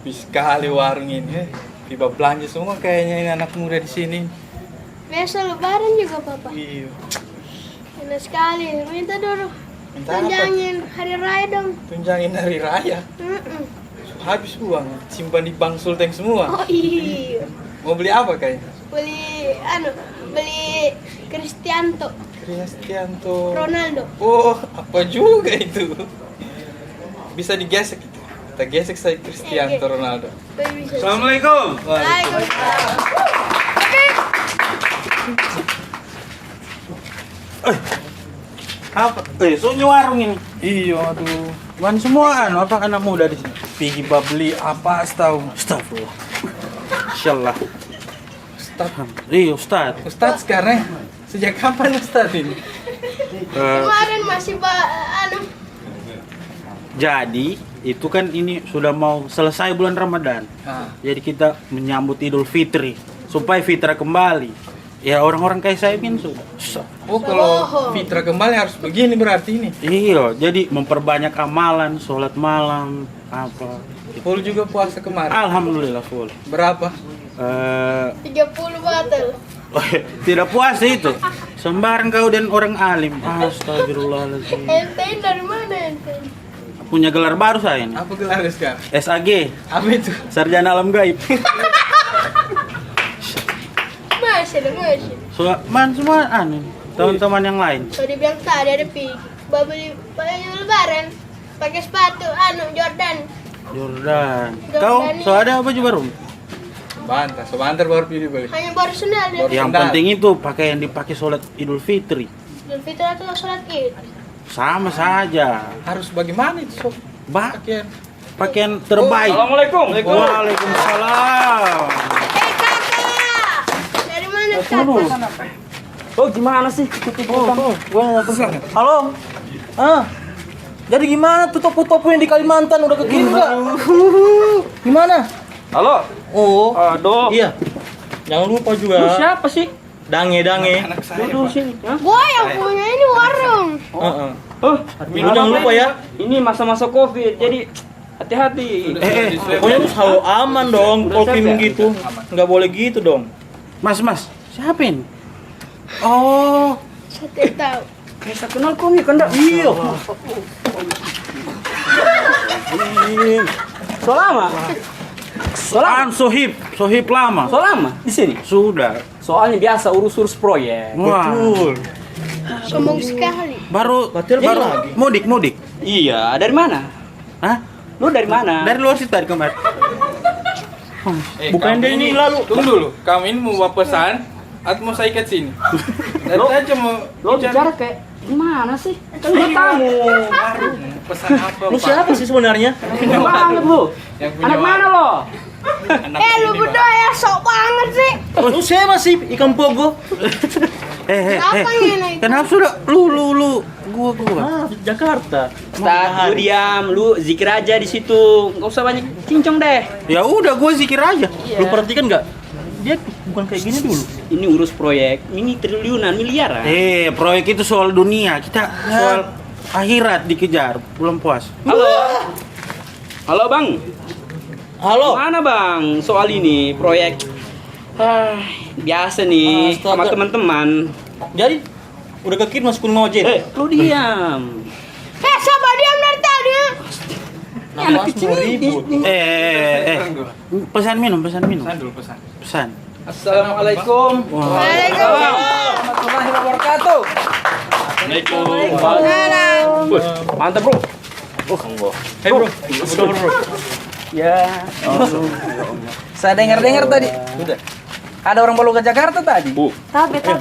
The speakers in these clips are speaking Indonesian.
sepi sekali warung ini. Tiba belanja semua kayaknya ini anak muda di sini. Biasa lebaran juga papa. Iya. Enak sekali. Minta dulu. Minta apa? Tunjangin hari raya dong. Tunjangin hari raya. Habis uang, simpan di bank Sulteng semua. Oh iya. Mau beli apa kayaknya? Beli Cristianto Cristiano Ronaldo. Oh, apa juga itu? Bisa digesek itu. Kita gesek saya Cristiano Ronaldo. Bisa. Assalamualaikum. Waalaikumsalam. Apa? Sunyi warung ini. Iya, aduh. Cuman semua apa anak muda di sini. Pergi beli apa tahu? Astagfirullah. Insyaallah. Ustaz. Iya, Ustaz. Ustaz sekarang sejak kapan Ustaz ini? Kemarin masih Jadi itu kan ini sudah mau selesai bulan Ramadan. Jadi kita menyambut Idul Fitri supaya fitrah kembali. Ya orang-orang kayak saya kan sudah. Oh, kalau fitrah kembali harus begini berarti ini. Iya, jadi memperbanyak amalan, sholat malam, apa. Full juga puasa kemarin. Alhamdulillah full. Berapa? 30 batal. Tidak puas itu. Sembarang kau dan orang alim. Astagfirullahaladzim. Ente dari mana ente? Punya gelar baru saya ini. Apa gelar sekarang? SAG, Apa itu? Sarjana Alam Gaib. Masih. Semua teman-teman yang lain. Kalau dibilang tadi ada pergi. Beli baju lebaran. Pakai sepatu Jordan. Kau ada apa juga Rum? Sebentar baru pilih beli. Hanya baru sendal ya. Yang penting itu pakai yang dipakai sholat Idul Fitri. Idul Fitri atau sholat Id? Sama saja. Harus bagaimana itu sob? Pakaian terbaik. Assalamualaikum. Waalaikumsalam. Kakak! Dari mana kakak? Oh gimana sih? Halo. Jadi gimana tuh topu-topu yang di Kalimantan udah kekirim nggak? Gimana? Halo. Oh. Aduh. Iya. Jangan lupa Lu juga. siapa sih? Dange. Anak saya. Duduk Pak. sini. Hah? Gua yang punya ini warung. Heeh. Oh, Lu jangan lupa ya. Ini masa-masa Covid. Jadi hati-hati. Pokoknya lu selalu aman dong. Kalau kirim gitu, nggak boleh gitu dong. Mas, siapa ini? Oh, Saya tidak tahu. Kayak saya kenal kok nih, kan? Iya. So lama. Sohib lama. So lama di sini. Sudah. Soalnya biasa urus-urus proyek. Wah. Sombong sekali. Baru lagi. mudik. Iya, dari mana? Hah? Lu dari mana? Dari luar situ tadi kemarin. Bukan kamu dari ini lalu. Tunggu dulu. Kamu ini mau bawa pesan atau mau saya ikat sini? Dari aja mau Lo bicara kayak gimana sih? Kan gua tamu. pesan apa? Lu Pak? siapa sih sebenarnya? Gila banget lu. Yang punya Anak mana lo? Anak Lu ini, berdua ya sok banget sih. Lu siapa sih ikan pogo? Apa ini? Kenapa sudah lu gua. Jakarta. Ustaz, lu diam, lu zikir aja di situ. Enggak usah banyak cincong deh. Ya udah gua zikir aja. Lu perhatikan nggak? Dia bukan kayak gini dulu. Ini urus proyek, ini triliunan, miliaran. Proyek itu soal dunia, kita soal akhirat dikejar, belum puas. Halo Bang, Halo. mana Bang? Soal ini proyek biasa nih sama Astaga. teman-teman. Jadi udah kekirim masuk ngojek. Lu diam. Siapa diam dari tadi ya? Anak kecil ribut. Pesan minum. Pesan dulu pesan. Pesan. Assalamualaikum. Waalaikumsalam. Warahmatullahi wabarakatuh. Waalaikumsalam. Mantap bro. Hei bro. Bro. Ya. Saya dengar-dengar tadi. Ada orang baru ke Jakarta tadi.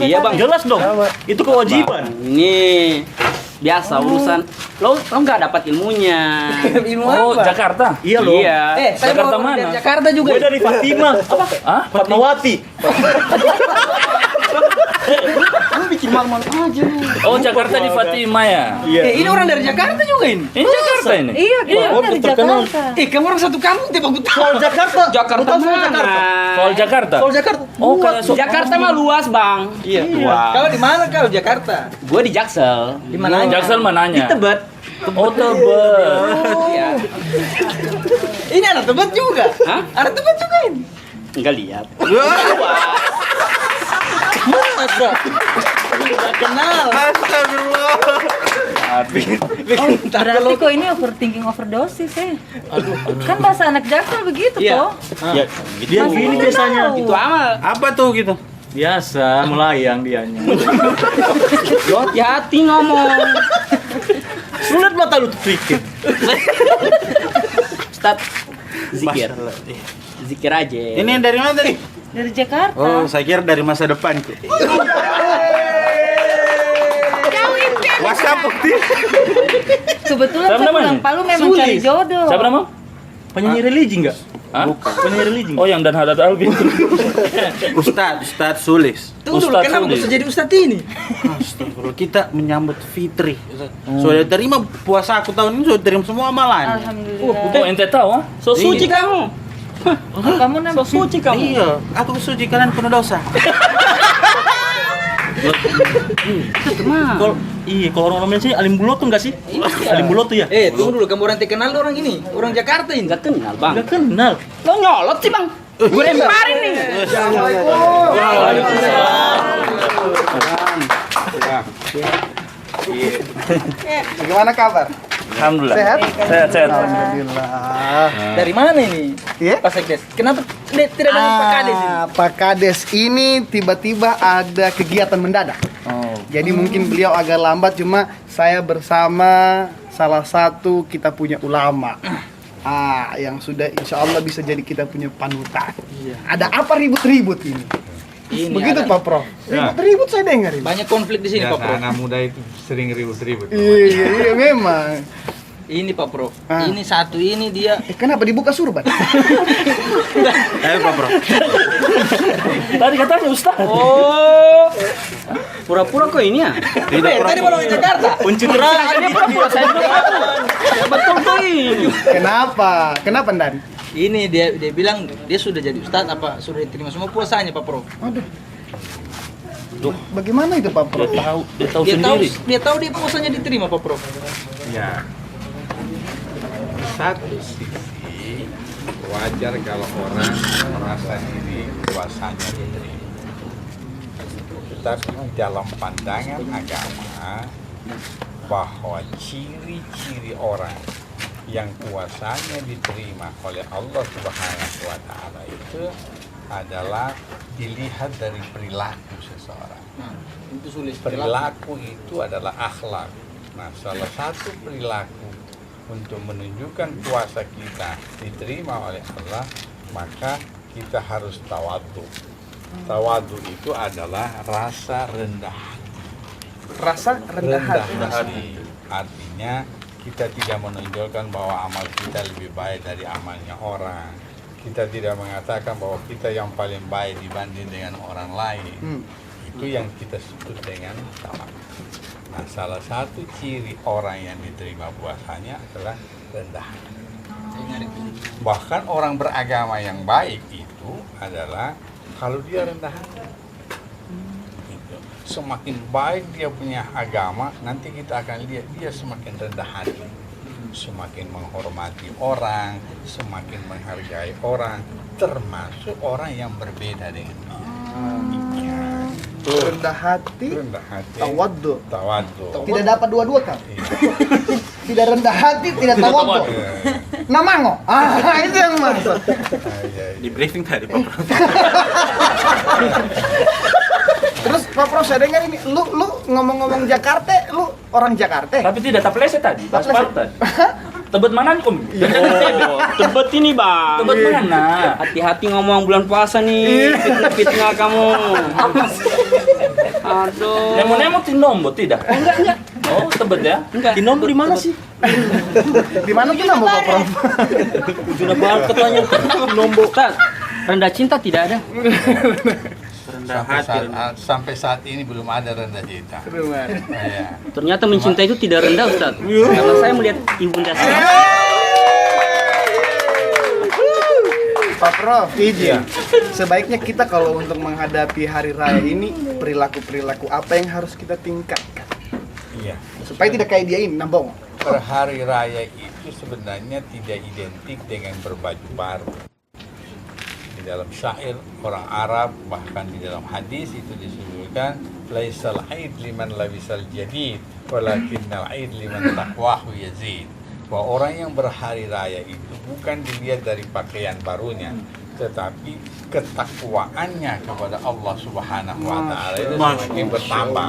Iya Bang. Jelas dong. Itu kewajiban. Ini biasa urusan. Lo nggak dapat ilmunya. Ilmu apa? Jakarta. Iya loh. Iya. Saya Jakarta baru mana? dari Jakarta juga. Gue dari Fatima. Apa? Fatmawati. masih malu-malu aja lu. Oh, Jakarta di Fatima ya? Ini orang dari Jakarta juga ini. Ini Jakarta ini? Iya, kita dari Jakarta. Kamu orang satu kampung tiap aku tahu. Jakarta. Jakarta mana? Soal Jakarta? Soal Jakarta. Oh, kayak Jakarta mah luas, Bang. Iya. Wah. Kau di mana kau Jakarta? Gua di Jaksel. Di mana? Jaksel mananya? Di Tebet. Oh, Tebet. Iya. Ini anak Tebet juga. Hah? Anak Tebet juga ini. Enggak lihat. Masa? Tidak kenal. Berarti kok ini overthinking overdosis ya? Kan bahasa anak Jaksel begitu toh. Ya, Dia Masih gini belum biasanya. tahu. Itu amal. Apa tuh gitu? Biasa melayang dianya. Lo hati-hati ngomong. Sulit mata lu pikir. Ustaz, zikir. Zikir aja. Ini yang dari mana tadi? Dari Jakarta. Oh, saya kira dari masa depanku. WhatsApp bukti. Kebetulan Siapa saya namanya? pulang Palu memang cari jodoh. Siapa nama? Penyanyi religi enggak? Hah? Penyanyi religi. Oh, yang dan Haddad Albi. Ustadz Sulis. Tunggu dulu, Ustadz kenapa Sulis. bisa jadi ustadz ini? Astagfirullah, kita menyambut Fitri. Sudah terima puasa aku tahun ini, sudah terima semua amalan. Alhamdulillah. Oh, ente tahu ah? So suci Iya. kamu. Kamu nama So suci kamu. Iya, aku suci kalian penuh dosa. Kalau orang Indonesia alim buloto enggak sih? Alim buloto ya? Tunggu dulu, kamu orang kenal orang ini, orang Jakarta ini. Enggak kenal, Bang. Enggak kenal. Lo nyolot sih, Bang. Gue lemparin nih. Bagaimana kabar? Alhamdulillah. Sehat? Sehat. Alhamdulillah. Dari mana ini? Iya? Pak Sekdes. Kenapa tidak dengan Pak Kades ini? Pak Kades ini tiba-tiba ada kegiatan mendadak. Jadi mungkin beliau agak lambat, cuma saya bersama salah satu kita punya ulama. Yang sudah insya Allah bisa jadi kita punya panutan. Ada apa ribut-ribut ini? Begitu Pak Prof. Ribut-ribut saya dengar ini. Banyak konflik di sini, Pak Prof. Anak muda itu sering ribut-ribut. Iya, memang. Ini Pak Prof. Ini satu ini dia. Kenapa dibuka surban? Ayo Pak Bro. Tadi katanya Ustaz. Oh. Pura-pura kok ini ya? Tadi baru di Jakarta. Pencitraan dia pura-pura saya betul tuh ini. Kenapa? Kenapa Ndan? Ini dia bilang dia sudah jadi ustadz apa sudah diterima semua puasanya Pak Prof. Aduh. Bagaimana itu Pak Prof? Dia tahu sendiri. Dia tahu dia puasanya diterima Pak Prof. Ya, satu sisi wajar kalau orang merasa diri puasanya diterima. Tetapi dalam pandangan agama bahwa ciri-ciri orang yang puasanya diterima oleh Allah Subhanahu wa taala itu adalah dilihat dari perilaku seseorang. Itu sulit. Perilaku itu adalah akhlak. Nah, salah satu perilaku untuk menunjukkan puasa kita diterima oleh Allah, maka kita harus tawadhu. Tawadhu itu adalah rasa rendah hati. Rasa rendah hati. Artinya kita tidak menonjolkan bahwa amal kita lebih baik dari amalnya orang. Kita tidak mengatakan bahwa kita yang paling baik dibanding dengan orang lain. Itu yang kita sebut dengan tawadhu. Nah, salah satu ciri orang yang diterima puasanya adalah rendah hati. Bahkan orang beragama yang baik itu adalah kalau dia rendah hati. Gitu. Semakin baik dia punya agama, nanti kita akan lihat dia semakin rendah hati, semakin menghormati orang, semakin menghargai orang, termasuk orang yang berbeda dengan dia. Rendah hati. Tawadhu. Tidak dapat dua-dua kan? Tidak rendah hati, tidak tawadhu. Namango. Itu yang maksud. Di briefing tadi Pak Bro. Terus Pak Prof, saya dengar ini, lu ngomong-ngomong Jakarta, lu orang Jakarta. Tapi tidak tapleset tadi. Aspal tadi. Tebet mana Om? Oh, Tebet ini, Bang. Tebet mana? Hati-hati ngomong bulan puasa nih. Fitnah kamu. Aduh. Nemo-nemo Tinombo tidak? Enggak. Oh, Tebet ya? Enggak. Tinombo di mana sih? Di mana tuh nama Pak Prof? Sudah banget katanya. Nombok. Ustaz, rendah cinta tidak ada. rendah hati. Sampai saat ini belum ada rendah cita. Iya. Ternyata mencinta itu tidak rendah, Ustaz. Karena saya melihat ibunda saya. Pak Prof, izin. Sebaiknya kita kalau untuk menghadapi hari raya ini perilaku-perilaku apa yang harus kita tingkatkan Iya. supaya tidak kayak dia ini nambong. Berhari raya itu sebenarnya tidak identik dengan berbaju baru. Di dalam syair orang Arab, bahkan di dalam hadis itu disebutkan laisal aid liman labisal jadid walakinnal aid liman taqwahu yazid. Bahwa orang yang berhari raya itu bukan dilihat dari pakaian barunya, tetapi ketakwaannya kepada Allah Subhanahu wa taala itu semakin bertambah.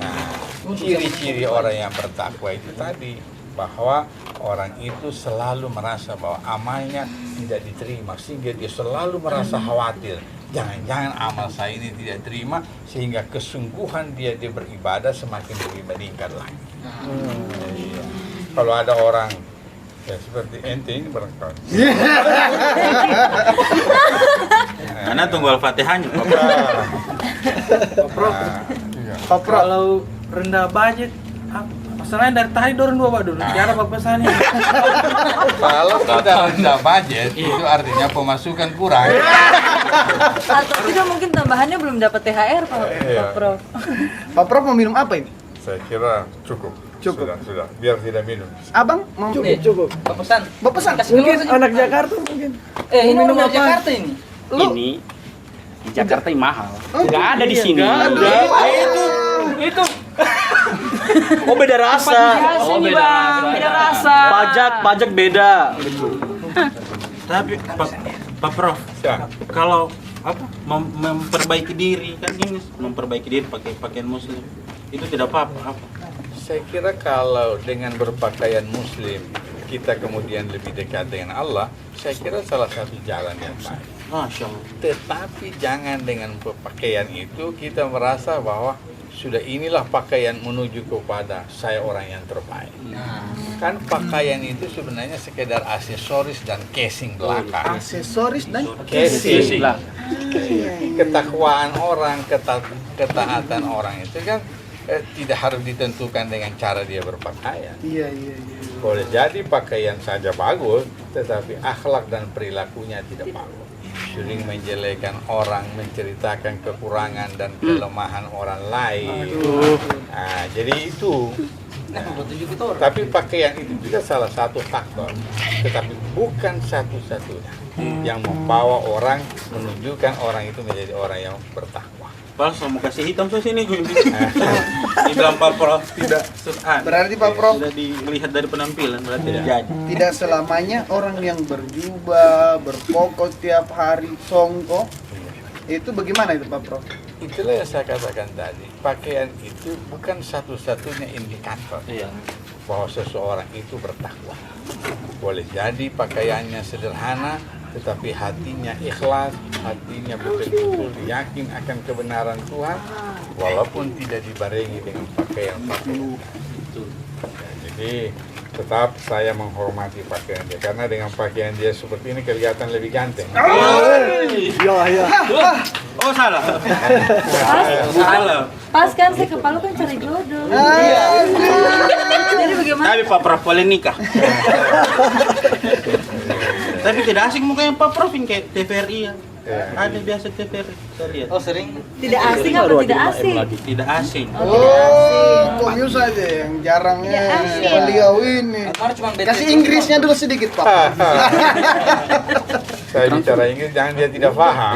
Nah, ciri-ciri orang yang bertakwa itu tadi bahwa orang itu selalu merasa bahwa amalnya tidak diterima, sehingga dia selalu merasa khawatir. Jangan-jangan amal saya ini tidak terima, sehingga kesungguhan dia beribadah semakin lebih meningkat lagi. Iya. Kalau ada orang ya seperti ente ini barangkali. Karena tunggu Al-Fatihahnya. Pak Prof, Pak Prof, kalau rendah budget, masalahnya dari tadi dorong dua dulu. Cara Pak pesannya. Kalau kita rendah budget, itu artinya pemasukan kurang. Atau tidak mungkin tambahannya belum dapat THR Pak Iya. Prof. Pak Prof mau minum apa ini? Saya kira cukup. Cukup. Sudah. Biar tidak minum. Abang mau Cukup. Bapak pesan. Bapak pesan. Mungkin anak Jakarta mungkin. Ini minum orang apa? Jakarta ini. Ini di Jakarta yang mahal. Nggak ada di sini. Itu. Oh beda rasa. Oh, beda rasa. Beda rasa. Pajak beda. Tapi Pak Prof, Ya. kalau memperbaiki diri kan ini memperbaiki diri pakai pakaian muslim itu tidak apa-apa. Saya kira kalau dengan berpakaian muslim kita kemudian lebih dekat dengan Allah, saya kira salah satu jalan yang baik. Masya Allah. Tetapi jangan dengan berpakaian itu kita merasa bahwa sudah inilah pakaian menuju kepada saya orang yang terbaik. Kan pakaian itu sebenarnya sekedar aksesoris dan casing belakang. Aksesoris dan Casing. Ketakwaan orang, ketaatan orang itu kan tidak harus ditentukan dengan cara dia berpakaian. Iya. Boleh jadi pakaian saja bagus, tetapi akhlak dan perilakunya tidak bagus. Sering menjelekan orang, menceritakan kekurangan dan kelemahan orang lain. Nah, jadi itu. Tapi pakaian itu juga salah satu faktor, tetapi bukan satu-satunya yang membawa orang, menunjukkan orang itu menjadi orang yang bertakwa. Pas mau kasih hitam ke sini gue di dalam Pak Prof tidak Berarti Pak Prof sudah dilihat dari penampilan berarti jadi. tidak selamanya orang yang berjubah, berkoko tiap hari songko itu bagaimana itu Pak Prof? Itulah yang saya katakan tadi, pakaian itu bukan satu-satunya indikator bahwa seseorang itu bertakwa. Boleh jadi pakaiannya sederhana, tetapi hatinya ikhlas, hatinya betul-betul yakin akan kebenaran Tuhan, walaupun tidak dibarengi dengan pakaian. Jadi tetap saya menghormati pakaian dia, karena dengan pakaian dia seperti ini kelihatan lebih ganteng. Oh salah. Salah. Pas kan saya ke Palu kan cari jodoh. Jadi bagaimana? Tapi Pak Prof boleh nikah. Tapi tidak asing mukanya Pak Prof ini kayak TVRI ya. Ada biasa TVRI saya lihat. Oh sering. Tidak asing apa tidak asing? Tidak asing. Komius saja yang jarangnya asing. beliau ini. Kemarin cuma bete. Kasih Inggrisnya dulu sedikit Pak. Saya bicara Inggris, jangan dia tidak paham.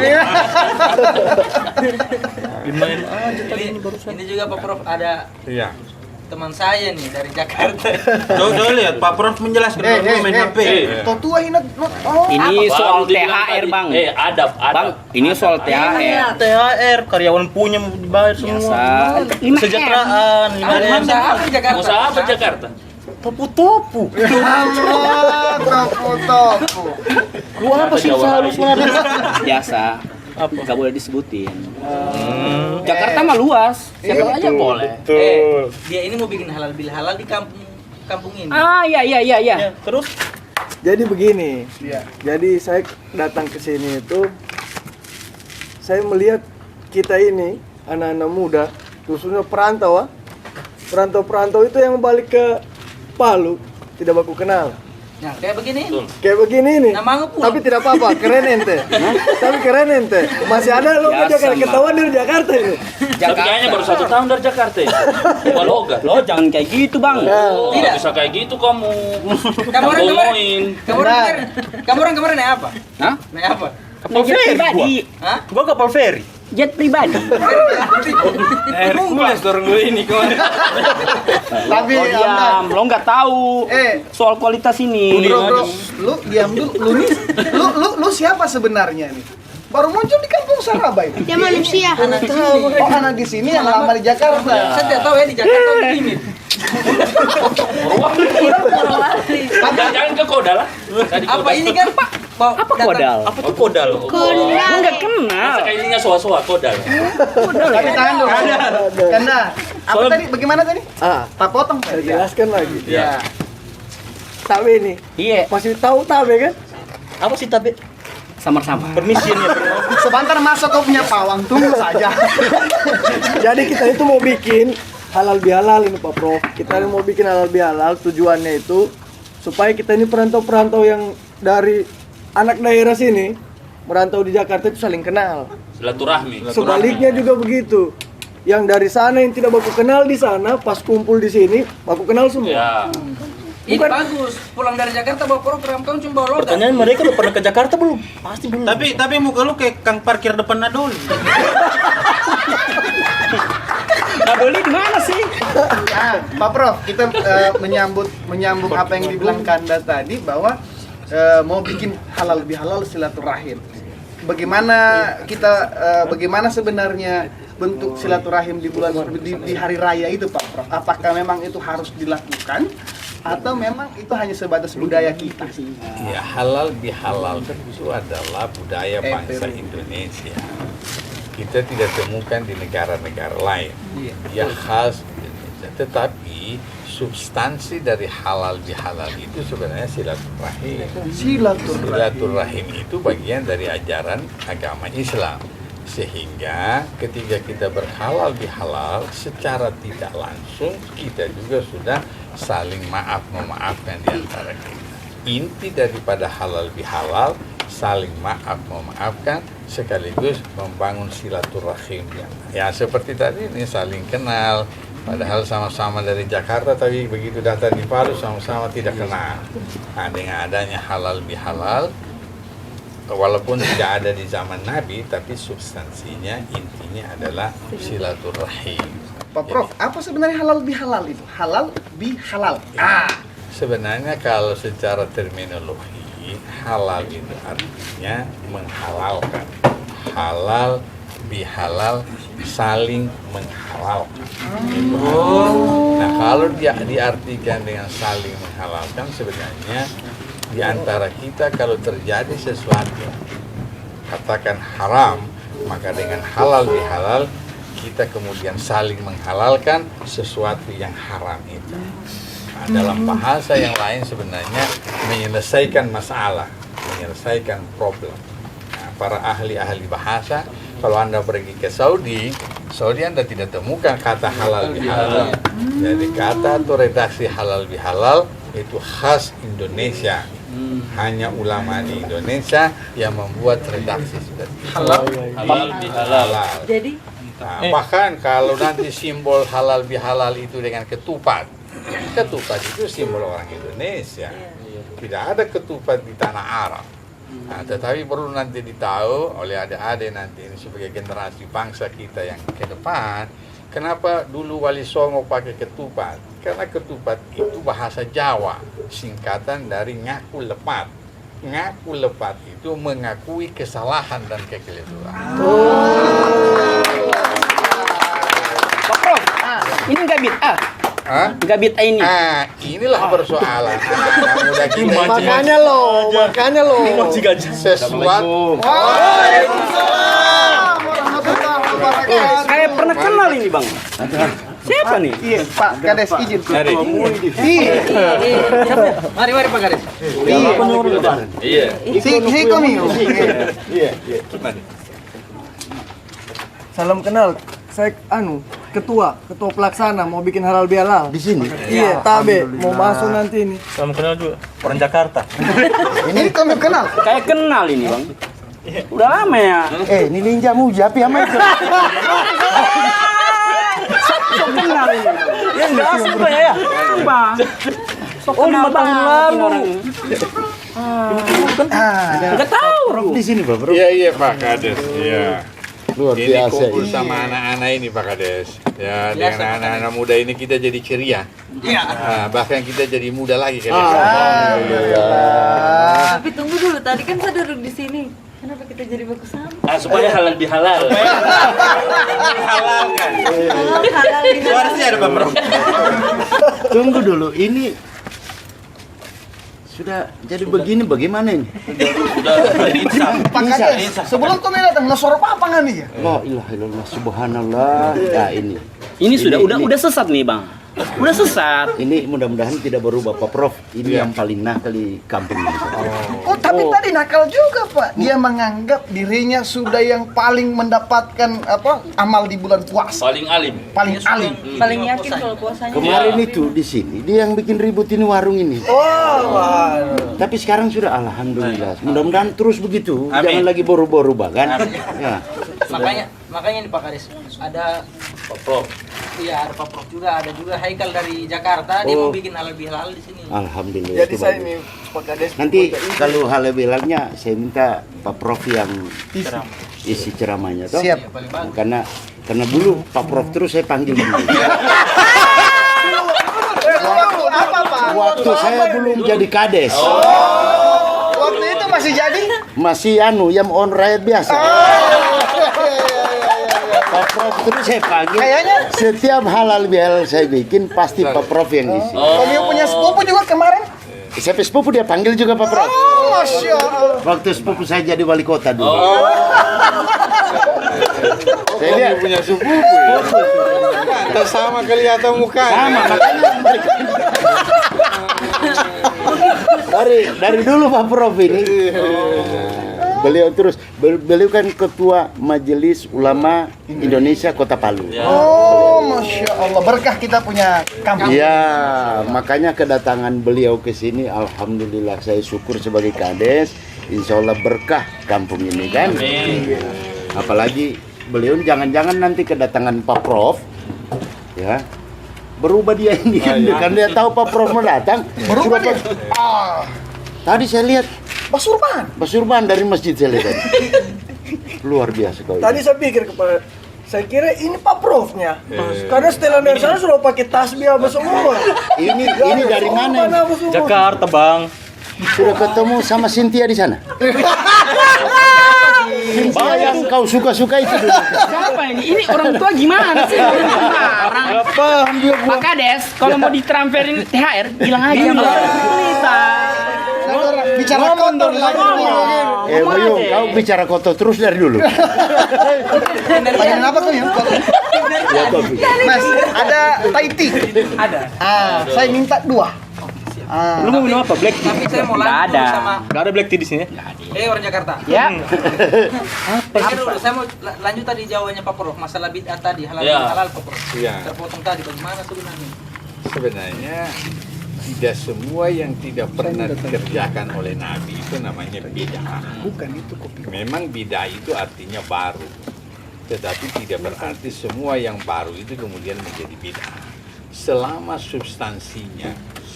Ini juga Pak Prof ada Iya. teman saya nih dari Jakarta. Coba lihat Pak Prof menjelaskan kalau main HP. Tuh tua ini. Oh. Ini Baru soal dibilang THR tadi. Bang. Adab. Bang, ini soal THR. THR karyawan punya mau dibayar semua. Biasa. Kesejahteraan, Usaha apa di Jakarta? Usaha apa Jakarta? topu-topu. Topu-topu. Lu apa sih usaha lu sebenarnya? Biasa. Gak boleh disebutin. Jakarta mah luas. Siapa aja boleh. Dia ini mau bikin halal bil halal di kampung ini. Ah, iya. Terus? Jadi begini. Jadi saya datang ke sini itu saya melihat kita ini anak-anak muda, khususnya perantau, perantau itu yang balik ke Palu tidak baku kenal. Nah, kayak begini. Kayak begini nih. Nama pun. Tapi tidak apa-apa, keren ente. Tapi keren ente. Masih ada lo ke Jakarta, ketahuan dari Jakarta ini. Tapi kayaknya baru 1 tahun dari Jakarta ya. Logat. Lo jangan kayak gitu, Bang. Oh, Tidak. bisa kayak gitu kamu. Kamu orang kemarin naik apa? Hah? Naik apa? Kapal pribadi. Hah? Gua kapal feri. Jet pribadi. Hercules dorong gue ini kawan. Tapi Lo diam, lo nggak tahu soal kualitas ini. bro, lu diam dulu. Lu siapa sebenarnya nih? Baru muncul di kampung Saraba itu. Dia manusia. Oh, anak di sini yang lama di Jakarta. Saya tidak tahu ya di Jakarta begini. Jangan ke Kodal lah. Apa ini kan Pak? Apa kodal? Apa tuh kodal? Lo nggak kenal. Masa kayak ininya soa-soa Kodal. Tapi tahan dulu. Karena apa tadi? Bagaimana tadi? Tak potong Saya tadi. jelaskan lagi. Ya. Tabe ini. Iya, Masih tahu tabe kan? Apa sih tapi? samar-samar. Permisi nih. Sebentar masuk kau punya pawang, tunggu saja. Jadi kita itu mau bikin halal bihalal ini Pak Prof. Kita mau bikin halal bihalal, tujuannya itu supaya kita ini perantau-perantau yang dari anak daerah sini merantau di Jakarta itu saling kenal. Silaturahmi. Sebaliknya juga begitu. Yang dari sana yang tidak baku kenal di sana, pas kumpul di sini baku kenal semua. Ya. Ini bagus. Pulang dari Jakarta bawa program, kamu cuma bawa logat. Pertanyaan mereka udah pernah ke Jakarta belum? Pasti belum. Tapi muka lu kayak kang parkir depan Nadoli. Nadoli di mana sih? Nah, Pak Prof, kita menyambung apa yang dibilang Kanda tadi bahwa mau bikin halal bihalal silaturahim. Bagaimana sebenarnya bentuk silaturahim di bulan di hari raya itu Pak Prof? Apakah memang itu harus dilakukan atau memang itu hanya sebatas budaya kita? Ya, halal bihalal itu adalah budaya bangsa Indonesia. Kita tidak temukan di negara-negara lain. Dia khas Indonesia. Tetapi substansi dari halal bihalal itu sebenarnya silaturahim. Silaturahim itu bagian dari ajaran agama Islam. Sehingga ketika kita berhalal bihalal, secara tidak langsung kita juga sudah saling memaafkan di antara kita. Inti daripada halal bihalal, saling memaafkan sekaligus membangun silaturahim. Ya seperti tadi ini saling kenal, padahal sama-sama dari Jakarta tapi begitu datang di Palu sama-sama tidak kenal. Nah, dengan adanya halal bihalal, walaupun tidak ada di zaman Nabi, tapi substansinya, intinya adalah silaturahim. Pak Prof, apa sebenarnya halal bihalal itu? Halal bihalal. Sebenarnya kalau secara terminologi, halal itu artinya menghalalkan. Halal bihalal saling menghalalkan. Nah, kalau dia diartikan dengan saling menghalalkan, sebenarnya di antara kita kalau terjadi sesuatu katakan haram, maka dengan halal bihalal kita kemudian saling menghalalkan sesuatu yang haram itu. Nah, dalam bahasa yang lain sebenarnya menyelesaikan masalah, menyelesaikan problem. Nah, para ahli-ahli bahasa, kalau Anda pergi ke Saudi Anda tidak temukan kata halal bihalal. Jadi kata atau redaksi halal bihalal itu khas Indonesia. Hanya ulama di Indonesia yang membuat redaksi seperti Halal bihalal. Jadi nah, bahkan kalau nanti simbol halal bihalal itu dengan ketupat itu simbol orang Indonesia. Tidak ada ketupat di tanah Arab. Nah, tetapi perlu nanti ditahu oleh adik-adik nanti ini sebagai generasi bangsa kita yang ke depan, kenapa dulu Wali Songo pakai ketupat? Karena ketupat itu bahasa Jawa, singkatan dari ngaku lepat. Ngaku lepat itu mengakui kesalahan dan kekeliruan. Pak Prof, ini nggak bid'ah. Nggak bid'ah ini. Inilah persoalan. Makanya lo. Sesuatu. Saya pernah kenal ini Bang. Siapa nih? Iya, Pak Kades izin. Mari Pak Kades. Iya. Si kami. Salam kenal. Saya ketua pelaksana mau bikin halal bihalal. Di sini. Iya, tabe mau masuk nanti ini. Salam kenal juga. Orang Jakarta. Ini kamu kenal? Kayak kenal ini, Bang. Udah lama ya. Ini ninja muja tapi ama itu. Sok kenal ini. Ya enggak asing Pak ya. Apa? Sok kenal 5 tahun lalu. Enggak tahu. Di sini Pak Bro. Iya Pak Kades. Iya. Luar Ini biasa kumpul ini. sama anak-anak ini Pak Kades. Ya, dengan anak-anak muda ini kita jadi ceria. Iya. Bahkan kita jadi muda lagi Kades. Tapi tunggu dulu, tadi kan saya duduk di sini. Kenapa kita jadi baku sama? Supaya halal bihalal. Halal kan. Halal di Harusnya ada Pak Bro. Tunggu dulu, ini sudah jadi begini bagaimana ini? Pak Kades, sebelum kau datang, nasor apa nggak nih ya? La ilaha illallah subhanallah. Ya ini. Ini sudah udah sesat nih, Bang. Udah sesat. Ini mudah-mudahan tidak berubah Pak Prof. Ini yang paling nakal di kampung ini. Oh, tapi tadi nakal juga Pak. Dia menganggap dirinya sudah yang paling mendapatkan amal di bulan puasa. Paling alim. Paling alim. paling yakin kalau puasanya. Kemarin itu di sini dia yang bikin ribut ini warung ini. Tapi sekarang sudah alhamdulillah. Mudah-mudahan terus begitu. Jangan lagi boru-boru kan. Ya. Makanya nih Pak Kades ada Pak Prof. iya ada Pak Prof juga, ada juga Haikal dari Jakarta, dia mau bikin halal bihalal di sini. Alhamdulillah. Jadi itu saya bagus. ini Pak Kades. Nanti kalau hal bilangnya saya minta Pak Prof yang isi ceramahnya toh. Siap. Karena dulu Pak Prof terus saya panggil dulu. Waktu apa Pak? Waktu saya belum jadi kades. Waktu itu masih jadi? Masih yang on rakyat biasa. Pak Prof terus saya panggil. Kayaknya Setiap halal bihalal saya bikin pasti Pak Prof yang isi. Tomio punya sepupu juga kemarin. Sampai sepupu dia panggil juga Pak Prof. Masya Allah. Waktu sepupu saya jadi wali kota dulu. Saya lihat Punya sepupu ya. Tak sama kelihatan mukanya. sama makanya dari dulu Pak Prof ini. Beliau kan ketua Majelis Ulama Indonesia Kota Palu. Oh, Masya Allah. Berkah kita punya kampung. Iya, makanya kedatangan beliau ke sini, alhamdulillah saya syukur sebagai kades, insya Allah berkah kampung ini kan. Apalagi beliau jangan-jangan nanti kedatangan Pak Prof, ya berubah dia ini kan, kan dia tahu Pak Prof mau datang. Berubah dia. Tadi saya lihat Basurban dari masjid saya lihat tadi. Luar biasa kau. Tadi saya pikir saya kira ini Pak Profnya. Karena setelan dari sana sudah pakai tasbih apa semua. Ini dari mana? Jakarta, Bang. Sudah ketemu sama Cynthia di sana. Bayang kau suka-suka itu dulu. Siapa ini? Ini orang tua gimana sih? Orang Pak Kades, kalau mau ditransferin THR, bilang aja. bicara kotor lagi. Bayu, kau bicara kotor terus dari dulu. Pengen apa tuh ya? Ya, kopi. Mas, ada Thai tea? Ada. Saya minta 2. Lu mau minum apa? Black tea? Tapi saya mau Nggak lanjut ada. dulu sama Nggak ada black tea di sini. orang Jakarta. Ya. Ini dulu, saya mau lanjut tadi jawabannya Pak Prof, masalah bid'ah tadi, halal Ya. halal Pak Prof. Iya. Terpotong tadi bagaimana sebenarnya? Sebenarnya tidak semua yang tidak pernah dikerjakan oleh Nabi itu namanya bid'ah. Bukan itu kopi. Memang bid'ah itu artinya baru. Tetapi tidak berarti semua yang baru itu kemudian menjadi bid'ah. Selama substansinya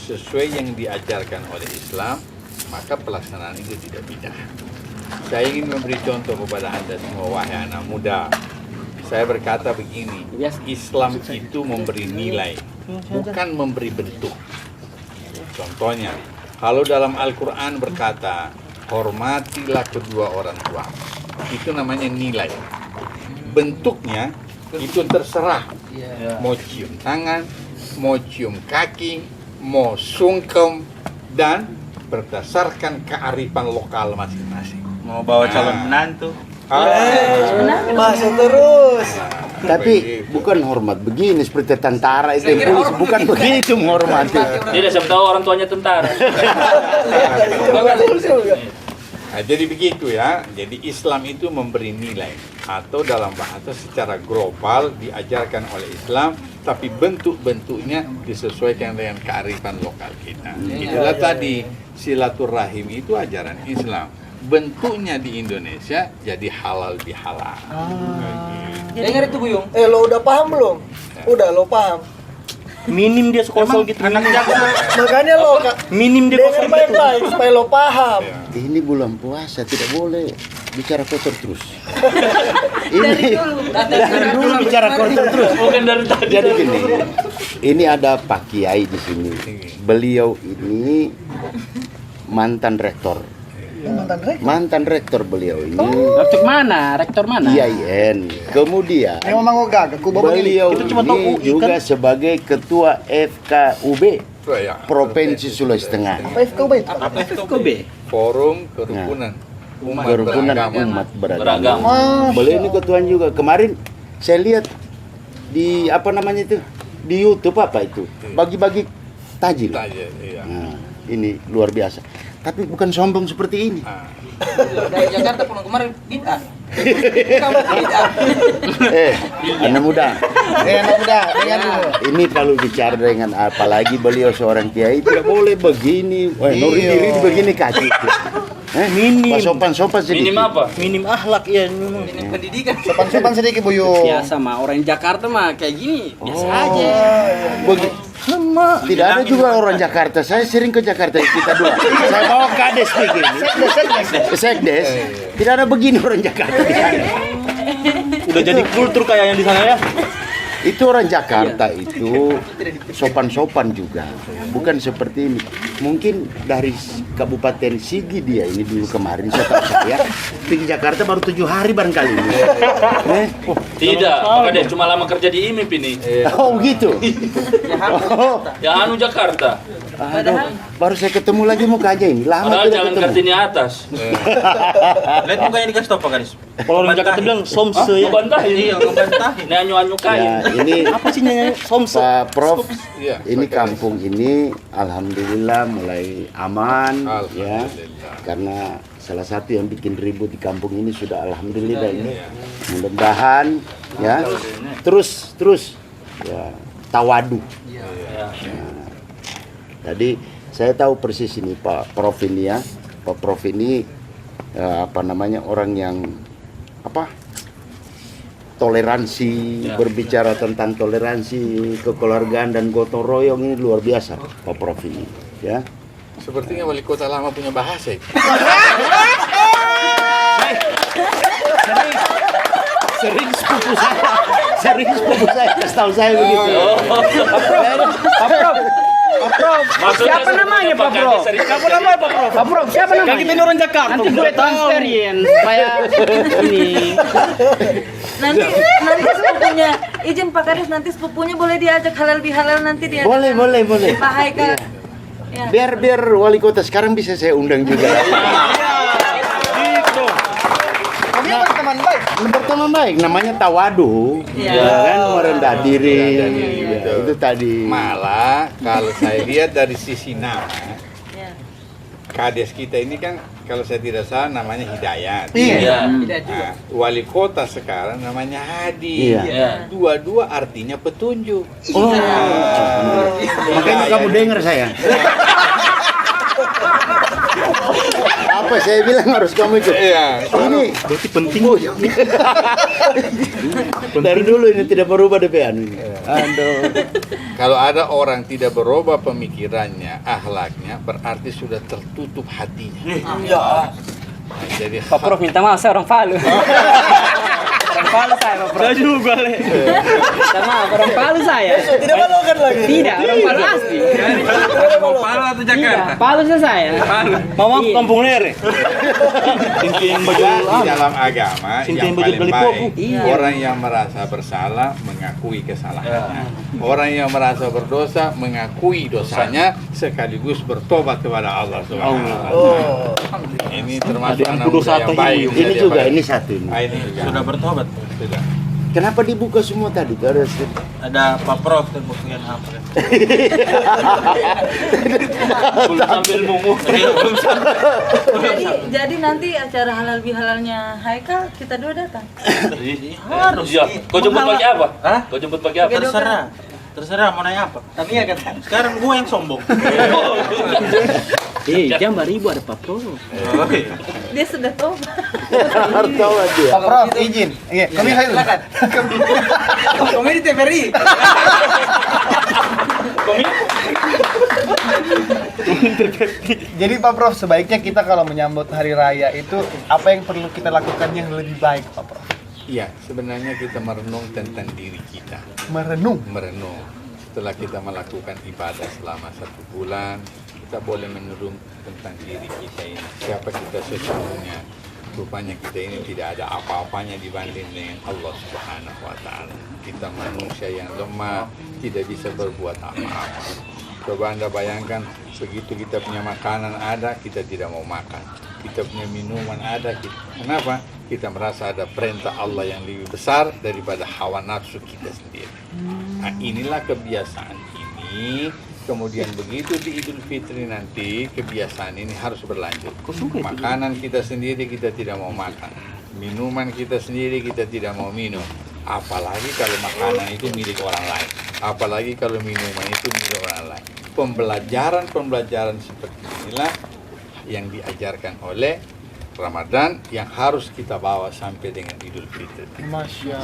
sesuai yang diajarkan oleh Islam, maka pelaksanaan itu tidak bid'ah. Saya ingin memberi contoh kepada Anda semua, wahai anak muda. Saya berkata begini, Islam itu memberi nilai, bukan memberi bentuk. Contohnya, kalau dalam Al-Quran berkata, hormatilah kedua orang tua. Itu namanya nilai. Bentuknya itu terserah. Mau cium tangan, mau cium kaki, mau sungkem, dan berdasarkan kearifan lokal masing-masing. Mau bawa calon menantu. Masuk terus. Tapi bukan hormat begini seperti tentara itu yang polisi, bukan begitu menghormati. Tidak, siapa tahu orang tuanya tentara. Nah, jadi begitu ya. Jadi Islam itu memberi nilai atau dalam bahasa secara global diajarkan oleh Islam, tapi bentuk-bentuknya disesuaikan dengan kearifan lokal kita. Itulah tadi silaturahim itu ajaran Islam. Bentuknya di Indonesia jadi halal bihalal. Dengar itu Buyung. Lo udah paham belum? Udah lo paham. Minim dia kosong gitu. Anak Makanya lo minim dia dengar baik-baik supaya lo paham. Ini bulan puasa tidak boleh bicara kotor terus. Ini dari dulu bicara kotor terus. Bukan dari tadi. Jadi gini, ini ada Pak Kiai di sini. Beliau ini mantan rektor. Mantan rektor beliau ini. Rektor mana? Rektor mana? IAIN. Kemudian beliau ini juga sebagai ketua FKUB Provinsi Sulawesi Tengah. Apa FKUB? Forum Kerukunan Kerukunan Umat Beragama. Beliau ini ketuanya juga. Kemarin saya lihat di apa namanya itu di YouTube apa itu bagi-bagi tajil. Nah, ini luar biasa. Tapi bukan sombong seperti ini. Dari Jakarta pulang kemarin bid'ah. Anak muda. Ini kalau bicara dengan apalagi beliau seorang kiai tidak boleh begini. Nuri diri begini kaki. Minim. Sopan-sopan sedikit. Minim apa? Minim akhlak ya. Minim pendidikan. Sopan-sopan sedikit Buyung. Biasa mah orang Jakarta mah kayak gini. Biasa aja. Tidak ada juga orang Jakarta. Saya sering ke Jakarta kita dua. Saya bawa kades begini. Sekdes. Tidak ada begini orang Jakarta di sana. Udah jadi kultur kayak yang di sana ya. Itu orang Jakarta itu sopan-sopan juga. Bukan seperti ini. Mungkin dari Kabupaten Sigi dia ini dulu kemarin saya pergi Jakarta baru 7 hari barangkali ini. Tidak, Pak Kades cuma lama kerja di IMIP ini. Oh gitu. Ya anu Jakarta. Aduh, baru saya ketemu lagi mukanya ini. Lama Padahal tidak jalan ketemu. Kartini atas. Lihat mukanya dikasih tau Pak Kades. Kalau orang Jakarta bilang somse ya. Ngebantahin. Iya, ngebantahin. Ini anyu-anyu kain. Ya, ini Apa sih nyanyi somse? Pak Prof, ini kampung ini alhamdulillah mulai aman ya. Karena salah satu yang bikin ribut di kampung ini sudah alhamdulillah ini. Mudah-mudahan ya. Terus ya tawadu. Jadi saya tahu persis ini Pak Prof ini ya. Pak Prof ini apa namanya orang yang apa? Toleransi, berbicara tentang toleransi, kekeluargaan dan gotong royong ini luar biasa Pak Prof ini ya. Sepertinya wali kota lama punya bahasa. Sering sepupu saya kasih tahu saya begitu. Pak Prof, siapa namanya Pak Prof? Siapa namanya Pak Prof? Pak Prof, siapa namanya? Kan kita ini orang Jakarta. Nanti gue transferin supaya ini. Nanti sepupunya, izin Pak Kades, nanti sepupunya boleh diajak halal bihalal nanti dia. Boleh. Pak Haikal. Ya. Biar wali kota sekarang bisa saya undang juga. Berteman baik, namanya tawadu, kan merendah diri. Ya, itu tadi. Malah kalau saya lihat dari sisi nama, Kades kita ini kan kalau saya tidak salah namanya Hidayat. Iya. Nah, wali kota sekarang namanya Hadi. Iya. Dua-dua artinya petunjuk. Makanya kamu dengar saya. Apa saya bilang harus kamu ikut? Iya. Ini Berarti penting. dari dulu ini tidak berubah DPN ini. Aduh. Kalau ada orang tidak berubah pemikirannya, akhlaknya, berarti sudah tertutup hatinya. Nah, jadi Pak Prof minta maaf, saya orang Palu. Orang Palu saya Pak Prof. Saya juga le. Minta maaf, orang Palu saya. Tidak melakukan lagi. Tidak, orang Palu asli. Mau Palu atau Jakarta? Iya, Palu saya. Mau kampung Lere. Cincin baju di dalam agama Cinta yang yang paling beli baik pupuk. orang yang merasa bersalah mengakui kesalahannya, orang yang merasa berdosa mengakui dosanya sekaligus bertobat kepada Allah Subhanahu wa taala. Ini termasuk Ada yang anak kudu muda yang satu baik. ini Ini juga ini satu ini. Ah, ini juga. sudah bertobat. Sudah. Kenapa dibuka semua tadi? Ada Pak Prof dan bagian apa kan? Belum sambil mungu. Jadi nanti acara halal bihalalnya Haikal kita dua datang. Harus. Iya. Kau jemput pakai apa? Hah? Kau jemput pakai apa? Terserah mau nanya apa. Tapi ya kan. Sekarang gua yang sombong. Jam 2.000 ada Pak Pro. Dia sudah tahu. Harus tahu dia. Pak Prof, izin. Iya, kami hadir. Kami di TVRI. Jadi Pak Prof, sebaiknya kita kalau menyambut hari raya itu apa yang perlu kita lakukan yang lebih baik, Pak Prof? Iya, sebenarnya kita merenung tentang diri kita. Merenung. Setelah kita melakukan ibadah selama 1 bulan, kita boleh menurun tentang diri kita ini. Siapa kita sesungguhnya? Rupanya kita ini tidak ada apa-apanya dibanding dengan Allah Subhanahu wa Ta'ala. Kita manusia yang lemah, tidak bisa berbuat apa-apa. Coba Anda bayangkan, begitu kita punya makanan ada, kita tidak mau makan. Kita punya minuman ada, kenapa? Kita merasa ada perintah Allah yang lebih besar daripada hawa nafsu kita sendiri. Nah, inilah kebiasaan ini. Kemudian begitu di Idul Fitri nanti, kebiasaan ini harus berlanjut. Makanan kita sendiri kita tidak mau makan. Minuman kita sendiri kita tidak mau minum. Apalagi kalau makanan itu milik orang lain. Apalagi kalau minuman itu milik orang lain. Pembelajaran seperti inilah yang diajarkan oleh Ramadan yang harus kita bawa sampai dengan Idul Fitri.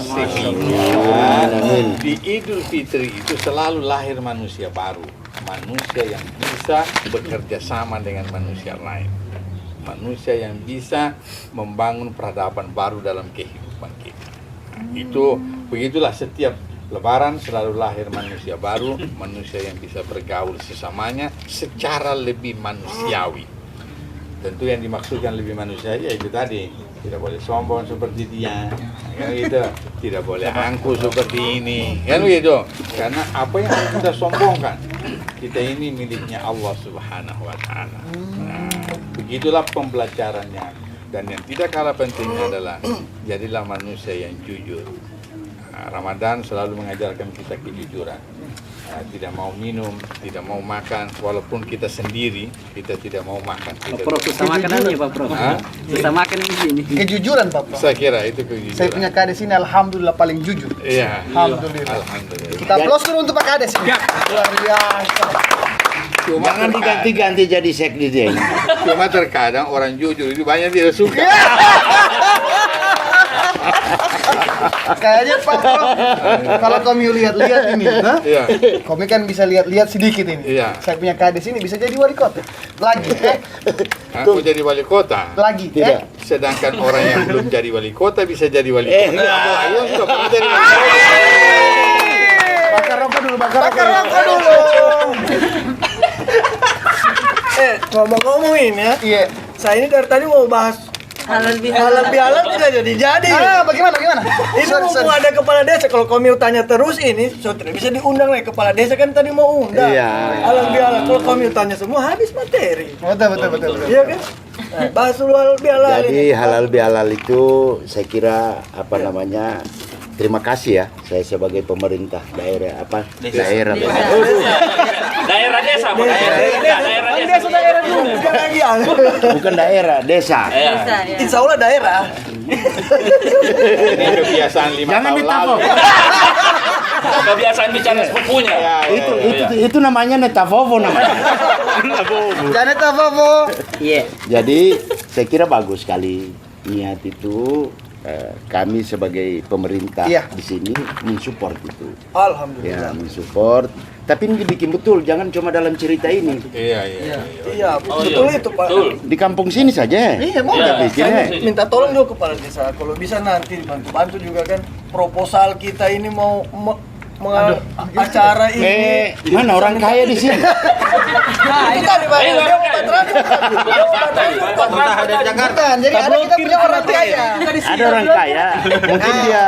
Sehingga di Idul Fitri itu selalu lahir manusia baru, manusia yang bisa bekerja sama dengan manusia lain, manusia yang bisa membangun peradaban baru dalam kehidupan kita. Itu begitulah, setiap Lebaran selalu lahir manusia baru, manusia yang bisa bergaul sesamanya secara lebih manusiawi. Tentu yang dimaksudkan lebih manusia ya itu tadi, tidak boleh sombong seperti dia, kan gitu. Tidak boleh angkuh seperti ini, kan begitu. Karena apa yang harus kita sombongkan? Kita ini miliknya Allah Subhanahu wa Ta'ala. Nah, begitulah pembelajarannya. Dan yang tidak kalah pentingnya adalah jadilah manusia yang jujur. Ramadan selalu mengajarkan kita kejujuran. Tidak mau minum, tidak mau makan, walaupun kita sendiri, kita tidak mau makan. Pak Prof, susah makan ini Pak Prof. Susah makan di sini. Kejujuran Pak Prof. Saya kira itu kejujuran. Saya punya kades ini alhamdulillah paling jujur. Iya. Alhamdulillah. Alhamdulillah. Kita aplaus dulu untuk Pak Kades ini. Luar biasa. Jangan diganti-ganti jadi sekdi dia ini. Cuma terkadang orang jujur itu banyak tidak suka. Kayaknya Pak Prof, kalau kami lihat-lihat ini, Iya. kami kan bisa lihat-lihat sedikit ini. Iya. Saya punya kades ini bisa jadi wali kota. Lagi, Aku jadi wali kota. lagi, Tidak. Sedangkan orang yang belum jadi wali kota bisa jadi wali kota. Ayo sudah pernah jadi wali kota. Bakar rokok dulu, bakar rokok dulu. Ngomong-ngomong ini ya, Iya. saya ini dari tadi mau bahas Halal halal bihalal tidak jadi. Bagaimana? Ini mau ada kepala desa, kalau kami tanya terus ini, tidak bisa diundang nih kepala desa kan tadi mau undang. Iya. Halal bihalal, kalau kami tanya semua habis materi. Betul. Iya kan? Nah, bahas dulu halal bihalal Jadi ini. halal bihalal itu saya kira terima kasih ya, saya sebagai pemerintah daerah daerah Daerah desa, Pak. Daerah desa. Daerah dulu, bukan lagi ya. bukan daerah, desa. Bisa ya. Insya Allah daerah. Ini kebiasaan 5 tahun lalu. Kebiasaan bicara sepupunya. Itu namanya netavovo namanya. Jangan Bobo. Iya. Jadi saya kira bagus sekali niat itu, kami sebagai pemerintah Iya. di sini mensupport itu. Alhamdulillah. Ya, mensupport. Tapi ini dibikin betul, jangan cuma dalam cerita ini. Iya. Iya, betul itu Pak. Betul. Di kampung sini saja. Iya, mau Kita bikin, Saya minta tolong juga kepala desa, kalau bisa nanti bantu juga kan proposal kita ini mau acara ini. Mana orang kaya di sini? Nah, itu tadi Pak. Dia mau Pemerintah dari Jakarta. Jadi ada kita punya orang kaya. Ada orang kaya, mungkin dia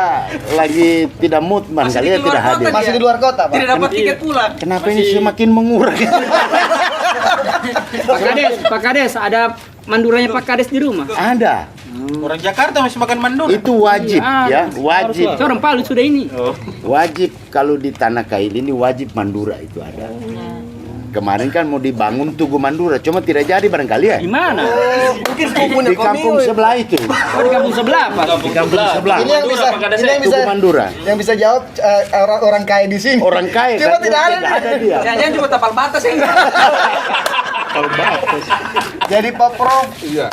lagi tidak mood, kali ya tidak hadir. Masih di luar kota, Pak. Tidak dapat tiket pulang. Kenapa ini semakin mengurang? Pak Kades, ada manduranya Pak Kades di rumah. Ada. Orang Jakarta masih makan mandura. Itu wajib ya, wajib. Saya orang Palu sudah ini. Wajib kalau di Tanah Kail ini wajib mandura itu ada. Kemarin kan mau dibangun Tugu Mandura, cuma tidak jadi barangkali ya. Di mana? Mungkin sepupunya Di kampung sebelah itu. Oh, di kampung sebelah, Pak. Di kampung sebelah. Ini yang bisa, Tugu Mandura. yang bisa jawab orang kaya di sini. Orang kaya Cuma kan, tidak ada dia. Jangan cuma tapal batas ya. Jadi Pak Prof, Iya.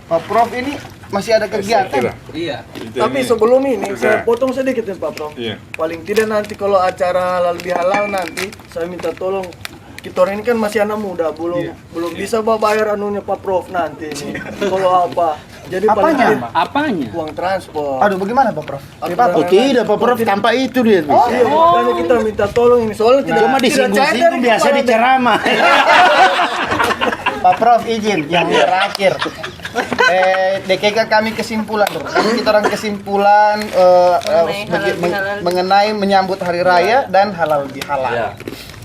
Pak Prof ini masih ada kegiatan. Iya. Tapi sebelum ini saya potong sedikit ya Pak Prof. Iya. Paling tidak nanti kalau acara halal bihalal nanti saya minta tolong kita orang ini kan masih anak muda, belum bisa bayar anunya Pak Prof nanti ini. Kalau apa? Jadi paling Apanya? tidak Apanya? uang transport. Aduh, bagaimana Pak Prof? Oh tidak Pak Prof, tanpa itu dia. Iya, makanya kita minta tolong ini soalnya tidak Cuma disinggung-singgung biasa di ceramah. Pak Prof izin yang terakhir. DKK kami kesimpulan, kita orang kesimpulan mengenai menyambut hari raya dan halal bihalal.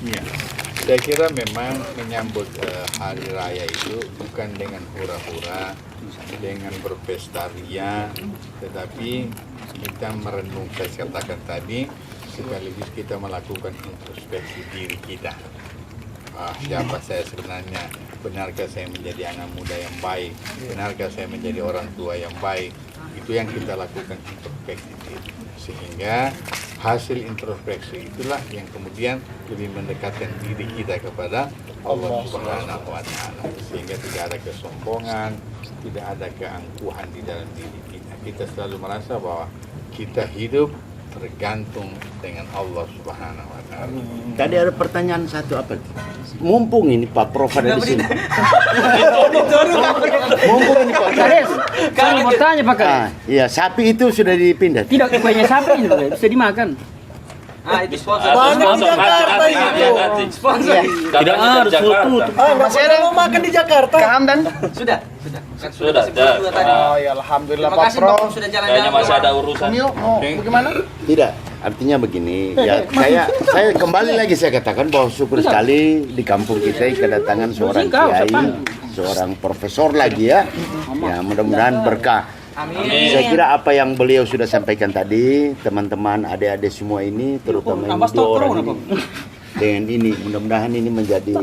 Iya. Saya kira memang menyambut hari raya itu bukan dengan hura-hura, dengan berpesta ria, tetapi kita merenung, saya katakan tadi, sekaligus kita melakukan introspeksi diri kita. Siapa saya sebenarnya? Benarkah saya menjadi anak muda yang baik? Benarkah saya menjadi orang tua yang baik? Itu yang kita lakukan introspeksi diri. Sehingga hasil introspeksi itulah yang kemudian lebih mendekatkan diri kita kepada Allah Subhanahu wa Ta'ala. Sehingga tidak ada kesombongan, tidak ada keangkuhan di dalam diri kita. Kita selalu merasa bahwa kita hidup tergantung dengan Allah Subhanahu wa Ta'ala. Tadi ada pertanyaan satu apa? Mumpung ini Pak Prof ada di sini. Mumpung ini Pak Kades, saya mau tanya Pak Kades. Iya, sapi itu sudah dipindah. Tidak, kuenya sapi ini Pak, bisa dimakan. Itu sponsor. Banyak di Jakarta itu. Sponsor. Tidak harus tutup. Masih ada mau makan di Jakarta. Kang Hamdan? Sudah. Sudah. Oh ya alhamdulillah Pak Makasih Pak Prof. sudah Kayaknya jalan-jalan. masih ada urusan. Nio mau bagaimana? Tidak, artinya begini. Ya, saya kembali lagi saya katakan bahwa syukur sekali di kampung kita kedatangan seorang kiai, seorang profesor lagi ya. Ya, mudah-mudahan berkah. Amin. Saya kira apa yang beliau sudah sampaikan tadi, teman-teman, adik-adik semua ini, terutama yang dua orang ini, dengan ini, mudah-mudahan ini menjadi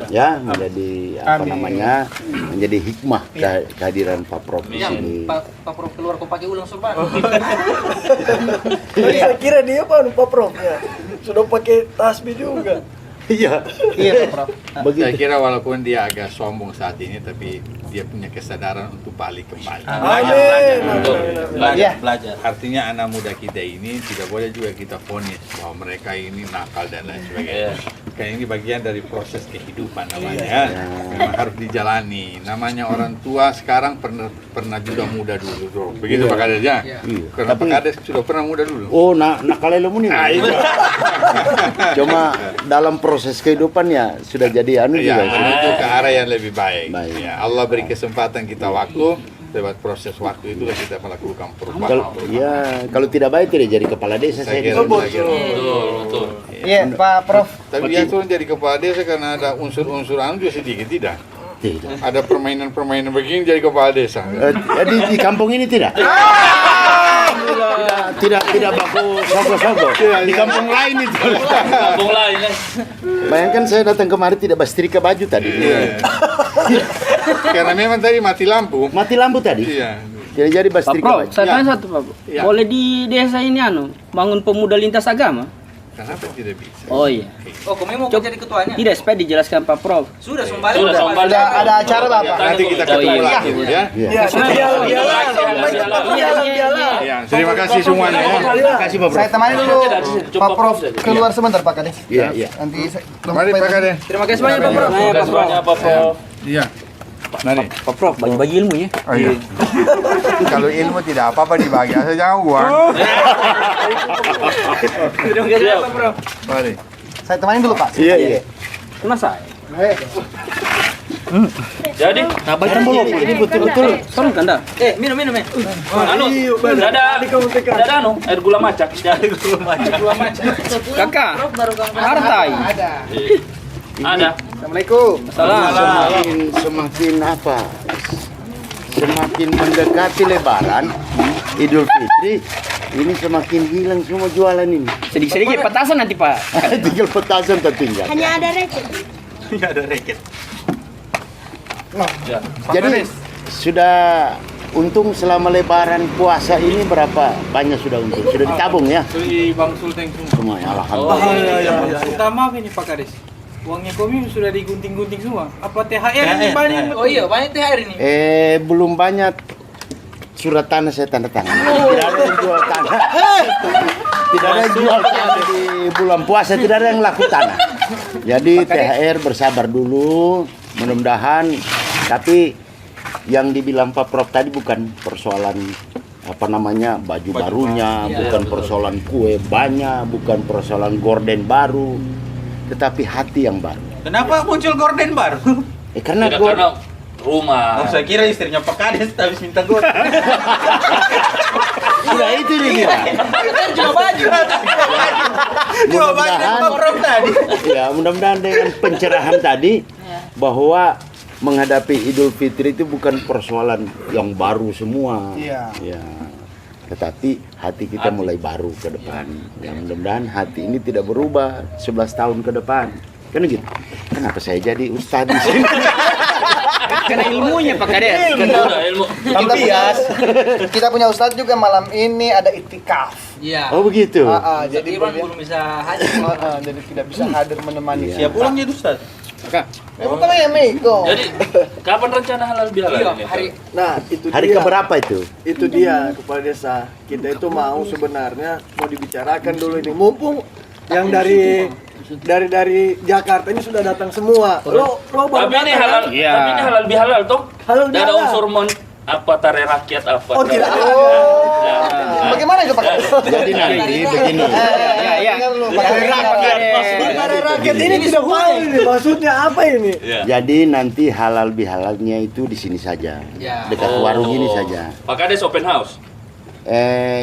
ya, menjadi apa namanya, menjadi hikmah kehadiran Pak Prof di sini. Pak Prof keluar kok pakai ulang sorban. Saya kira dia Pak Prof ya. Sudah pakai tasbih juga. Iya. Iya Pak Prof. Saya kira walaupun dia agak sombong saat ini, tapi dia punya kesadaran untuk balik kembali. Belajar. Artinya anak muda kita ini tidak boleh juga kita vonis bahwa mereka ini nakal dan lain sebagainya. Karena ini bagian dari proses kehidupan namanya. Memang harus dijalani. Namanya orang tua sekarang pernah juga muda dulu. Begitu Pak Kades ya? Karena Pak Kades sudah pernah muda dulu. Oh, nakal muni. Cuma dalam proses kehidupan ya sudah jadi anu Ya, juga. menuju ke arah yang lebih baik. Baik. Ya, Allah beri kesempatan kita waktu, lewat proses waktu itulah kita melakukan perubahan. Kalau tidak baik tidak jadi kepala desa Saya saya. kira kira. Betul. Iya Pak Prof. Tapi dia turun jadi kepala desa karena ada unsur-unsur anu juga sedikit, tidak? Tidak. Ada permainan begini jadi kepala desa. Di kampung ini tidak. Tidak baku sogo-sogo. Di kampung lain itu. Kampung lain ya. Bayangkan saya datang kemari tidak bastrika baju tadi. Karena memang tadi mati lampu. Mati lampu tadi. Iya. Tidak jadi Pak bastrika Prof, baju. saya tanya satu Pak. Ya. Boleh di desa ini bangun pemuda lintas agama? Kenapa tidak bisa? Oh iya. Oh, kamu mau jadi ketuanya? Tidak, supaya dijelaskan Pak Prof. Sudah sombali. Sudah. Sudah ada acara Bapak. Nanti kita ketemu lagi ya. Iya. Ya, terima kasih semuanya ya. Terima kasih Pak Prof. Saya temani dulu Pak Prof keluar sebentar Pak Kades. Iya. Nanti Mari Pak Kades. Terima kasih banyak Pak Prof. Terima kasih banyak Pak Prof. Iya. Mari. Pak Prof, bagi-bagi ilmunya. Oh, iya. Kalau ilmu tidak apa-apa dibagi, asal jangan uang. Terima kasih Pak Prof. Mari. saya temani dulu Pak. Iya. Cuma saya. Jadi, Kabar belum? Ini betul-betul. Sorong kan dah? Minum. anu, ada anu, air gula macak. Air gula macak. Kakak, hartai. Ada. Assalamualaikum. Salam. Semakin apa? semakin mendekati Lebaran, Idul Fitri, ini semakin hilang semua jualan ini. Sedikit-sedikit petasan nanti Pak. Tinggal petasan tertinggal. Hanya ada reket. Ya. Jadi sudah untung selama Lebaran puasa ini berapa banyak sudah untung? Sudah ditabung ya? Di Bang Sultan Semua ya, alhamdulillah. Kita maaf ini Pak Kades. Uangnya kami sudah digunting-gunting semua. Apa THR ini banyak? Oh iya, banyak THR ini. Belum banyak surat tanah saya tanda tangan. Tidak ada yang jual tanah. Tidak ada yang jual tanah di bulan puasa, tidak ada yang laku tanah. Jadi THR bersabar dulu, mudah-mudahan. Tapi yang dibilang Pak Prof tadi bukan persoalan baju barunya, bukan persoalan kue banyak, bukan persoalan gorden baru, tetapi hati yang baru. Kenapa muncul gorden baru? Karena Karena rumah. Saya kira istrinya Pak Kades habis minta gorden. sudah itu dia. Cuma baju. Mudah-mudahan ya, mudah-mudahan dengan pencerahan tadi bahwa menghadapi Idul Fitri itu bukan persoalan yang baru semua. Iya. Ya. Tetapi hati kita mulai baru ke depan. Ya, mudah-mudahan hati ini tidak berubah 11 tahun ke depan. Kan gitu. Kenapa saya jadi ustadz di sini? Karena ilmunya Pak Kades. Ilmu. Kita punya ustadz juga malam ini ada itikaf. Iya. Oh begitu. Jadi Iwan belum bisa hadir. jadi tidak bisa hadir menemani. Iya. Siap pulang jadi Ustaz. Bukan ya Miko. Jadi kapan rencana halal bihalal ini? Nah, itu Hari dia. keberapa itu? Itu dia kepala desa. Kita itu mau sebenarnya mau dibicarakan dulu ini. Mumpung yang dari Jakarta ini sudah datang semua. Lo baru Tapi ini datang, halal, kan? Iya. tapi ini halal bihalal toh? Halal Tidak ada bihalal. unsur tare rakyat apa? Oh tidak. Bagaimana itu Pak Kades? Jadi nanti begini. Iya. Negara rakyat ini tidak boleh ini. Maksudnya apa ini? Ya. Jadi nanti halal bihalalnya itu di sini saja. Ya. Dekat warung ini saja. Pak Kades open house.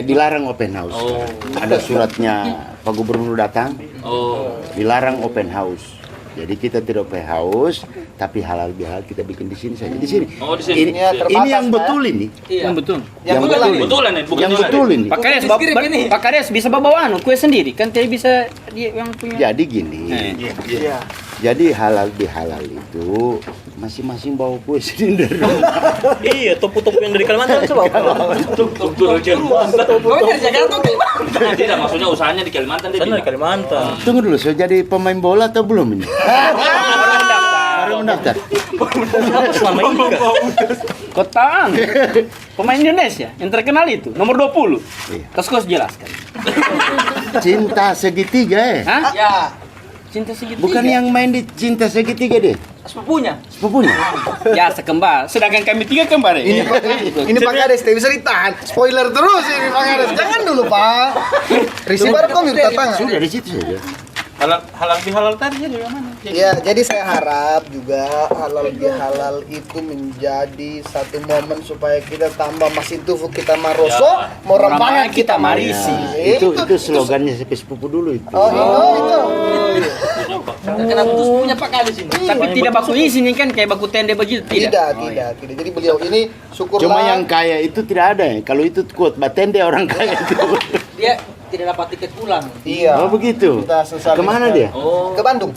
Dilarang open house. Oh. Ada suratnya Pak Gubernur datang, Oh. dilarang open house. Jadi kita tidak open house, tapi halal bihalal kita bikin di sini saja. Di sini. Oh, di sini. Ini yang betul ini. Iya. Yang betul. Yang betul ini. Betulan ini, bukan Yang jualan. betul ini. Pak Kades, Pak Kades bisa bawa kue sendiri kan dia bisa dia yang punya. Jadi gini. Iya. Jadi halal bihalal itu masing-masing bawa kue sendiri dari rumah. Iya, topu-topu yang dari Kalimantan coba. Betul Kalimantan. Kau dari Jakarta Kalimantan. Tidak, maksudnya usahanya di Kalimantan dia. bilang. Kalimantan. Tunggu dulu, saya jadi pemain bola atau belum ini? Baru mendaftar. Selama ini Kotaan. Pemain Indonesia yang terkenal itu nomor 20. Iya. Kos jelaskan. Cinta segitiga Hah? Ya. Cinta segitiga. Bukan yang main di Cinta Segitiga deh. Sepupunya. Sepupunya. Ya sekembar. Sedangkan kami 3 kembar Ini Pak Kades tidak bisa ditahan. Spoiler terus ini Pak Kades. Jangan dulu Pak. Risi baru kau minta tangan. Sudah di situ saja. halal bihalal tadi jadi yang mana? Ya, jadi saya harap juga halal bihalal itu menjadi satu momen supaya kita tambah masih tufu kita maroso, morampangan kita marisi. Itu slogannya sampai sepupu dulu itu. itu. Kenapa terus punya Pak Kades ini? Tapi tidak baku izin kan kayak baku tenda begitu tidak. Tidak. Jadi beliau ini syukurlah. Cuma yang kaya itu tidak ada ya. Kalau itu kuat batende orang kaya itu. Dia tidak dapat tiket pulang. Iya. Oh begitu. Kita sesali Kemana sekali. dia? Ke Bandung.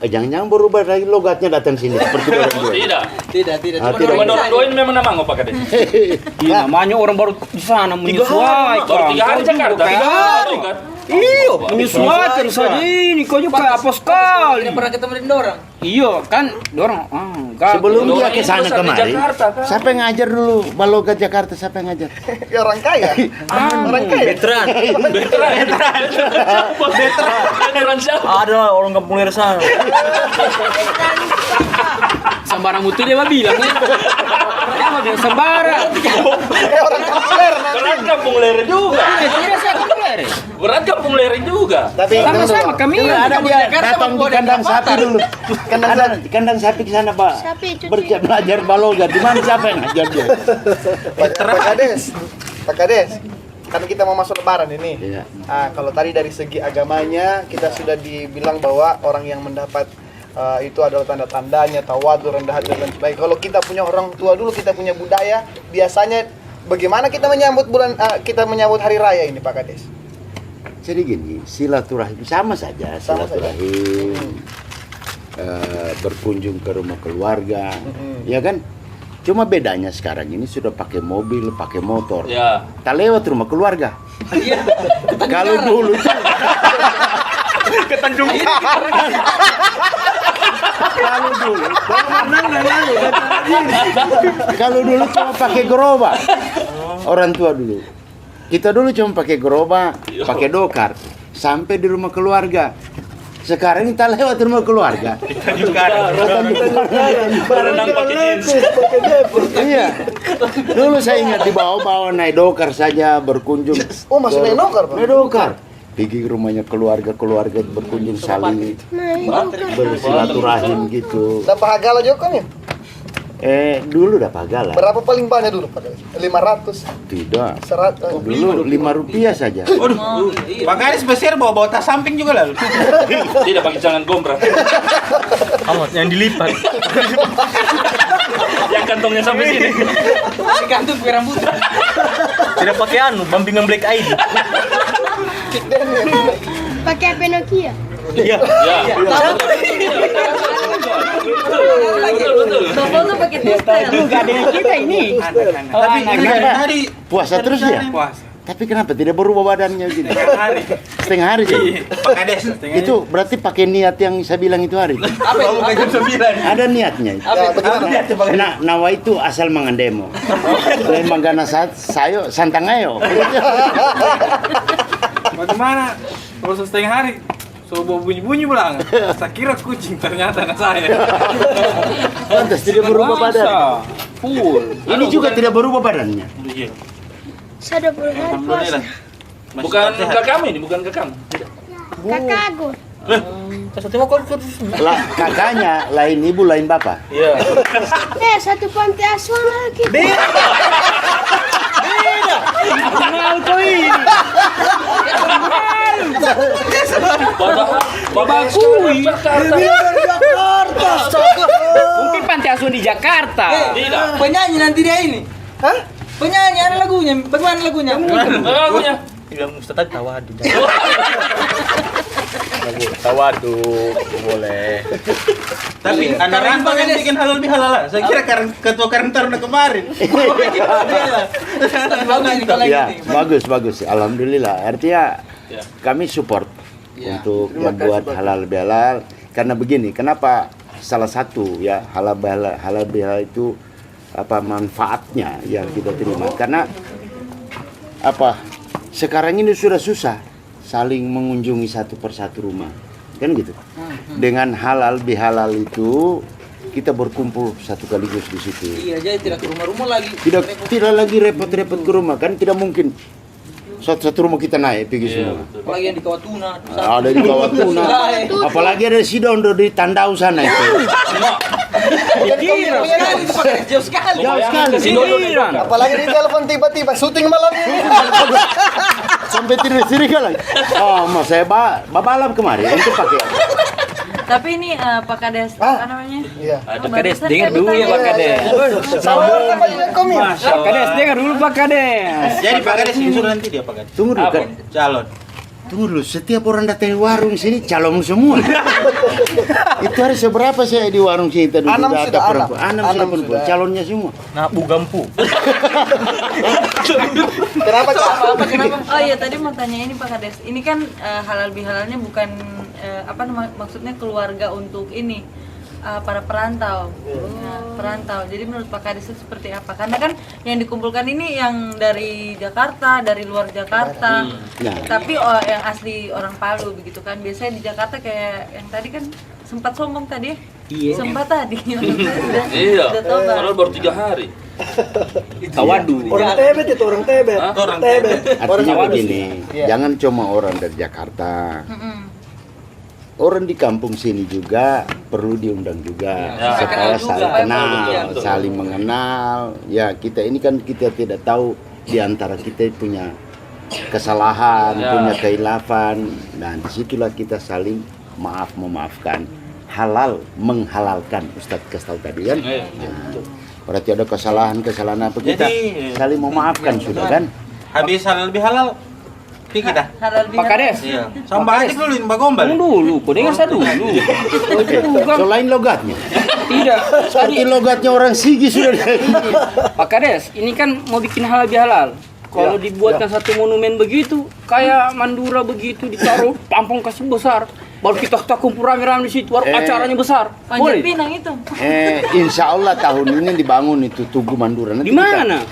Jangan-jangan berubah lagi logatnya datang sini seperti orang Oh, dua. tidak. Tidak. Ah, Cuma tidak. orang Menurut Indonesia. doain memang nama nggak Pak Kades? Iya, namanya orang baru di sana menyesuaikan. Baru 3 hari Jakarta. Kan? Iya, menyesuaikan saja ini. Kau juga apa sekali. Tidak pernah ketemu dengan orang. Iya, kan dorang. Sebelum dia Doain ke sana besar di kemari, Jakarta, kan? siapa yang ngajar dulu balogat Jakarta? Siapa yang ngajar? Ya orang kaya. Orang kaya. Veteran. Veteran siapa? Ada orang kampung daerah sana. Sembarang mutu dia mah bilang. Sembarang. Orang kaya. Berat kampung lereng juga. Tidak saya kembali. Berat kampung lereng juga. Tapi Sama-sama kami. Ada dia datang di kandang sapi dulu. Kandang sapi ke sana Pak. Sapi cuci. Belajar balogat. Di mana siapa yang ngajar dia? Pak Kades, kan kita mau masuk Lebaran ini. Iya. Kalau tadi dari segi agamanya kita sudah dibilang bahwa orang yang mendapat itu adalah tanda-tandanya tawadu, rendah hati dan sebagainya. Kalau kita punya orang tua dulu, kita punya budaya, biasanya bagaimana kita menyambut hari raya ini Pak Kades? Jadi gini, silaturahim sama saja, silaturahim, berkunjung ke rumah keluarga, ya kan? Cuma bedanya sekarang ini sudah pakai mobil, pakai motor, tak lewat rumah keluarga. Kalau dulu Ke Tanjung Kalau dulu cuma pakai gerobak. Orang tua dulu. Kita dulu cuma pakai gerobak, pakai dokar sampai di rumah keluarga. Sekarang kita lewat rumah keluarga. Iya. Dulu saya ingat di bawah-bawah naik dokar saja berkunjung. Oh, masih naik dokar, Pak? Naik dokar. Pergi ke rumahnya keluarga berkunjung saling bersilaturahim gitu. Dapat hagala juga ya? Dulu dapat hagala. Berapa paling banyak dulu Pak? 500? Tidak. 100? Dulu Rp5 saja. Pak Kades besar bawa tas samping juga lalu. Tidak pakai jangan gombra. Yang dilipat. Yang kantongnya sampai sini. Di kantung kue rambut. Tidak pakai bimbingan Black ID. Pakai HP Nokia. Iya. Betul. Bapak tuh pakai testel. Gak ada yang kita ini. Tapi tadi Puasa terus ya? puasa. Tapi kenapa tidak berubah badannya gitu? Setengah hari sih. Pak Kades. Itu berarti pakai niat yang saya bilang itu hari. Bukan jam 9. Ada niatnya itu. Nah, nawa itu asal mangandemo. Memang gana sayo santang ayo. Bagaimana? Kalau setengah hari suruh bawa bunyi-bunyi pulang. Saya kira kucing, ternyata anak saya. Lantas tidak berubah badan. Full. Ini juga tidak berubah badannya. Iya. Saya 20 hari puasa. Bukan kakakmu ini, bukan kakakmu. Kakak aku. Lah, kakaknya lain ibu lain bapak. Iya. Satu panti asuhan lagi. Kenal kau ini. Babakku Mungkin panti asuhan di Jakarta. Tidak. Penyanyi nanti dia ini. Hah? Penyanyi ada lagunya. Bagaimana lagunya? Lagunya. Bilang Ustaz tawadu. Tawadu boleh. Tapi anak rantau yang bikin halal bihalal. Saya kira ketua Karang Taruna kemarin. Ya, bagus. Alhamdulillah. Artinya kami support untuk yang buat halal bihalal. Karena begini, kenapa salah satu ya halal bihalal itu apa manfaatnya yang kita terima? Karena apa? Sekarang ini sudah susah saling mengunjungi satu persatu rumah, kan gitu. Dengan halal bihalal itu kita berkumpul satu kaligus di situ. Iya, jadi tidak ke rumah-rumah lagi. Tidak lagi repot-repot ke rumah, kan tidak mungkin satu rumah kita naik pergi semua. Apalagi yang di Kawatuna. Ada di Kawatuna, apalagi ada si Dondo di Tandau sana itu. Jauh sekali. Jauh sekali. Apalagi di telepon tiba-tiba syuting malam ini. Sampai tidur-tidur lagi. Oh, mas saya balap kemarin itu pakai. Tapi ini Pak Kades, apa namanya? Iya. Pak Kades, dengar dulu ya Pak Kades. Pak Kades, dengar dulu Pak Kades. Jadi Pak Kades insur nanti dia Pak Kades. Tunggu dulu kan. Calon. Tunggu dulu, setiap orang datang di warung sini calon semua. Itu hari seberapa saya di warung sini tadi? Enam sudah, enam perempuan, calonnya semua. Nah, bugampu. Kenapa? Oh iya, tadi mau tanya ini Pak Kades. Ini kan halal bihalalnya bukan maksudnya keluarga untuk ini para perantau. Nah, perantau. Jadi menurut Pak Kades itu seperti apa? Karena kan yang dikumpulkan ini yang dari Jakarta, dari luar Jakarta. Tapi yang asli orang Palu begitu kan. Biasanya di Jakarta kayak yang tadi kan sempat sombong tadi. Iya. Sempat tadi. Iya. Padahal baru 3 hari. Tawadu. Orang Tebet itu, orang Tebet. Orang Tebet. Artinya begini, jangan cuma orang dari Jakarta. Orang di kampung sini juga perlu diundang juga supaya saling kenal, saling mengenal. Ya kita ini kan kita tidak tahu di antara kita punya kesalahan, punya kekhilafan, dan disitulah kita saling memaafkan. halal menghalalkan. Ustadz kasih tahu tadi kan. Nah, berarti ada kesalahan apa kita Jadi, saling memaafkan sudah kan. Habis halal bihalal pi kita. Halal Pak Kades. Iya. Sama adik dulu Mbak Gombal. Dulu, kau dengar saya dulu. Selain logatnya. Tidak. Seperti logatnya orang Sigi sudah. Pak Kades, ini kan mau bikin halal bihalal. Kalau dibuatkan satu monumen begitu, kayak Mandura begitu ditaruh panggung kasih besar, baru kita kumpul rame-rame di situ, baru acaranya besar. Panjat Boleh? Pinang itu. Insya Allah tahun ini dibangun itu Tugu Mandura. Nanti Di mana?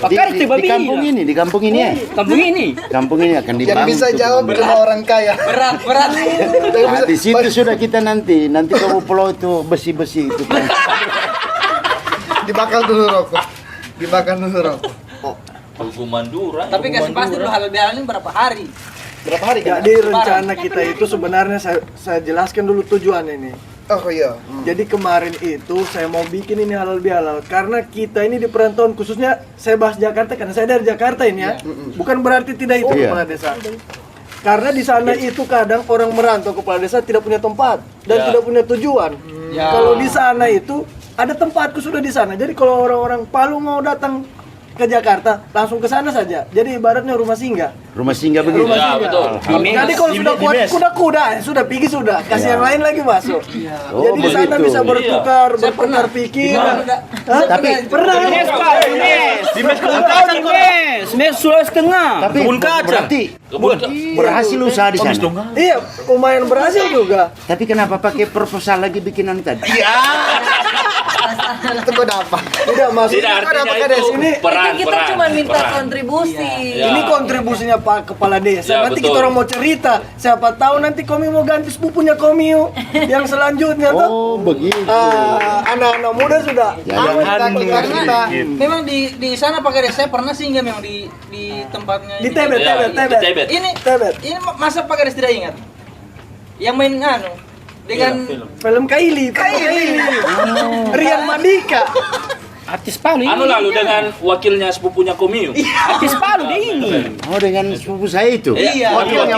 Pak Kades Di tiba kampung ini, di kampung ini ya. Kampung ini. Kampung ini akan dibangun. Yang bisa Tugu jawab Mandura. cuma orang kaya. Berat. Nah, di situ sudah kita nanti kamu pulau itu besi-besi itu kan. Dibakar dulu rokok. Dibakar dulu rokok. Tugu Mandura. Tapi kasih pasti dulu halal bihalal ini berapa hari? Berapa hari kan? Jadi rencana kita itu sebenarnya saya jelaskan dulu tujuan ini. Oh iya. Jadi kemarin itu saya mau bikin ini halal bihalal karena kita ini di perantauan, khususnya saya bahas Jakarta karena saya dari Jakarta ini ya. Bukan berarti tidak itu Iya. kepala desa. Karena di sana itu kadang orang merantau kepala desa tidak punya tempat dan tidak punya tujuan. Kalau di sana itu ada tempatku sudah di sana. Jadi kalau orang-orang Palu mau datang ke Jakarta langsung ke sana saja. Jadi ibaratnya rumah singgah. Rumah singgah begitu. Ya, betul. Nanti kalau sudah kuat kuda-kuda, sudah pergi sudah. Kasih yang lain lagi masuk. Oh, Jadi di sana begitu. bisa bertukar pikiran. Tapi Pernah Di mes kebun Mes sudah setengah. tapi berarti berhasil usaha di sana. Iya, lumayan berhasil juga. Tapi kenapa pakai proposal lagi bikinan tadi? Itu kode apa? Tidak masuk. Tidak, artinya itu peran. Itu kita cuma minta kontribusi. Ya. Ini kontribusinya Pak Kepala Desa. Ya, Nanti betul. kita orang mau cerita. Siapa tahu nanti Komi mau ganti sepupunya Komi yang selanjutnya tuh. Oh, begitu. Anak-anak muda sudah. Karena Memang di sana Pak Kades, saya pernah singgah memang di tempatnya Di ini. Tebet, Ya, Tebet, di Tebet. Tebet. Ini masa Pak Kades tidak ingat? Yang main dengan Film Kaili. Rian Mandika. Artis Palu ini. Anu lalu dengan wakilnya sepupunya Komiu. Artis Palu dia ini. Oh, dengan sepupu saya itu. Iya. Wakilnya.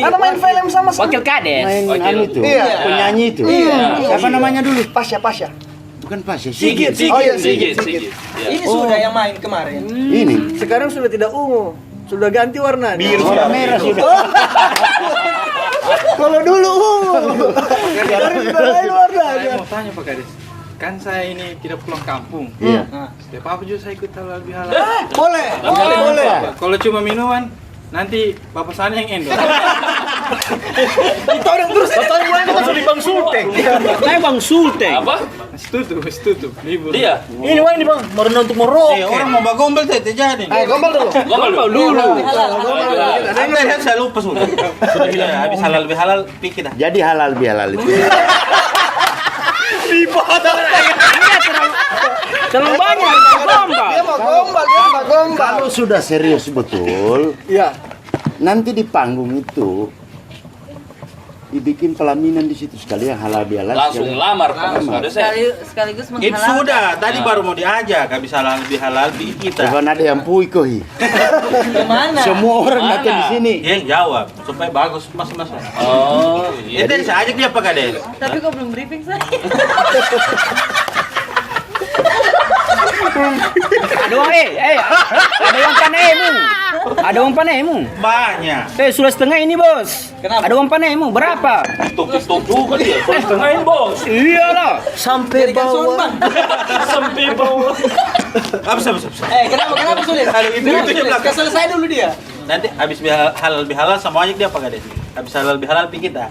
Karena main film sama Wakil Kades. Main Wakil. anu itu. Iya. Penyanyi itu. Siapa namanya dulu? Pasya. Bukan Pas ya. Sigit. Oh iya, Sigit. Ya. ini sudah yang main kemarin. Ini. Sekarang sudah tidak ungu. Sudah ganti warnanya. Warna merah sudah. Kalau dulu ungu. Sekarang sudah lain warnanya. Mau tanya Pak Kades, kan saya ini tidak pulang kampung. Iya. Setiap apa juga saya ikut halal bihalal. Boleh. Kalau cuma minuman, nanti bapak sana yang endorse. Itu orang terus. Katanya mulai kita sudah Bang Sulte. Saya Bang Sulte. Apa? Masih tutup, libur. Dia. Ini wah ini Bang, merenung untuk merokok. orang mau Mbak Gombal teh jadi. gombal dulu. Gombal dulu. Saya lupa sudah. Sudah habis halal bihalal pi kita. Jadi halal bihalal itu. Terlalu banyak. Dia mau gombal. Kalau sudah serius betul, Iya. nanti di panggung itu dibikin pelaminan di situ sekalian halal bihalal. Langsung lamar Pak Kades. Sekaligus Itu menghalalkan. sudah, tadi baru mau diajak habis halal bihalal pi kita. Bukan ada yang puikohi. Kemana? Semua orang datang di sini. Jawab supaya bagus mas. Oh, Itu saya ajak dia Pak Kades. Tapi kok belum briefing saya? Ada uang ada uang panemu. Ada uang panemu. Banyak. Sudah setengah ini bos. Kenapa? Ada uang panemu berapa? Tuk juga dia. Setengah bos. Iyalah. Sampai bawah. Sampai bawah. Apa? Kenapa sulit? Itu dia belakang. Selesai dulu dia. Nanti habis halal bihalal sama ajak dia Pak Kades. Habis halal bihalal pi kita.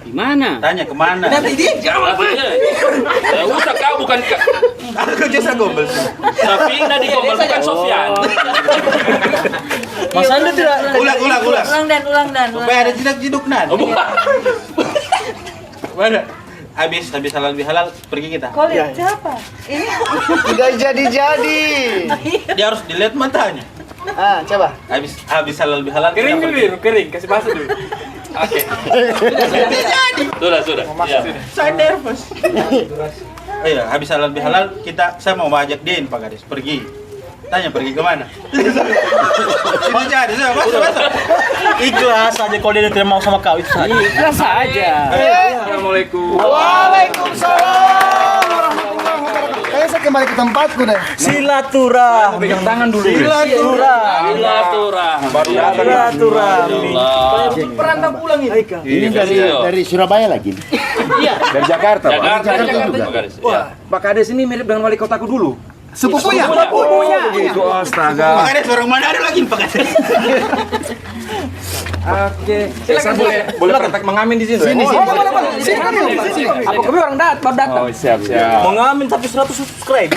Di mana? Tanya kemana? Nanti dia jawab. Ya usah kau bukan Aku jasa Gombal. tapi tadi Gombal bukan Sofyan. Mas Anda tidak. Ulang. Ulang dan. Supaya ada jidak-jiduknan. Mana? Habis halal bihalal pergi kita. Kau lihat siapa? Ini Tidak jadi. Dia harus dilihat matanya. Coba. Habis halal bihalal Kering kita dulu, pergi. kering. Kasih basah dulu. Oke. Sudah. Ya. Saya nervous. Iya, habis halal bihalal saya mau ajak dia Pak Kades pergi. Tanya pergi kemana? Ini jadi, masuk. Ikhlas aja kalau dia tidak mau sama kau itu saja. Ikhlas saja. Assalamualaikum. Waalaikumsalam warahmatullahi wabarakatuh. Kayaknya saya kembali ke tempatku deh. Silaturahmi. Pegang tangan dulu. Silaturahmi. Perantau pulang ini. Ini dari Surabaya lagi. Iya. Dari Jakarta, Pak. Jakarta juga. Wah, Pak Kades ini mirip dengan wali kotaku dulu. Sepupunya. Itu astaga. Makanya seorang Manado lagi Pak Kades. Oke. Silakan boleh praktek mengamin di sini. Sini. Apa kami orang baru datang? Oh, siap. Mengamin tapi 100 subscribe.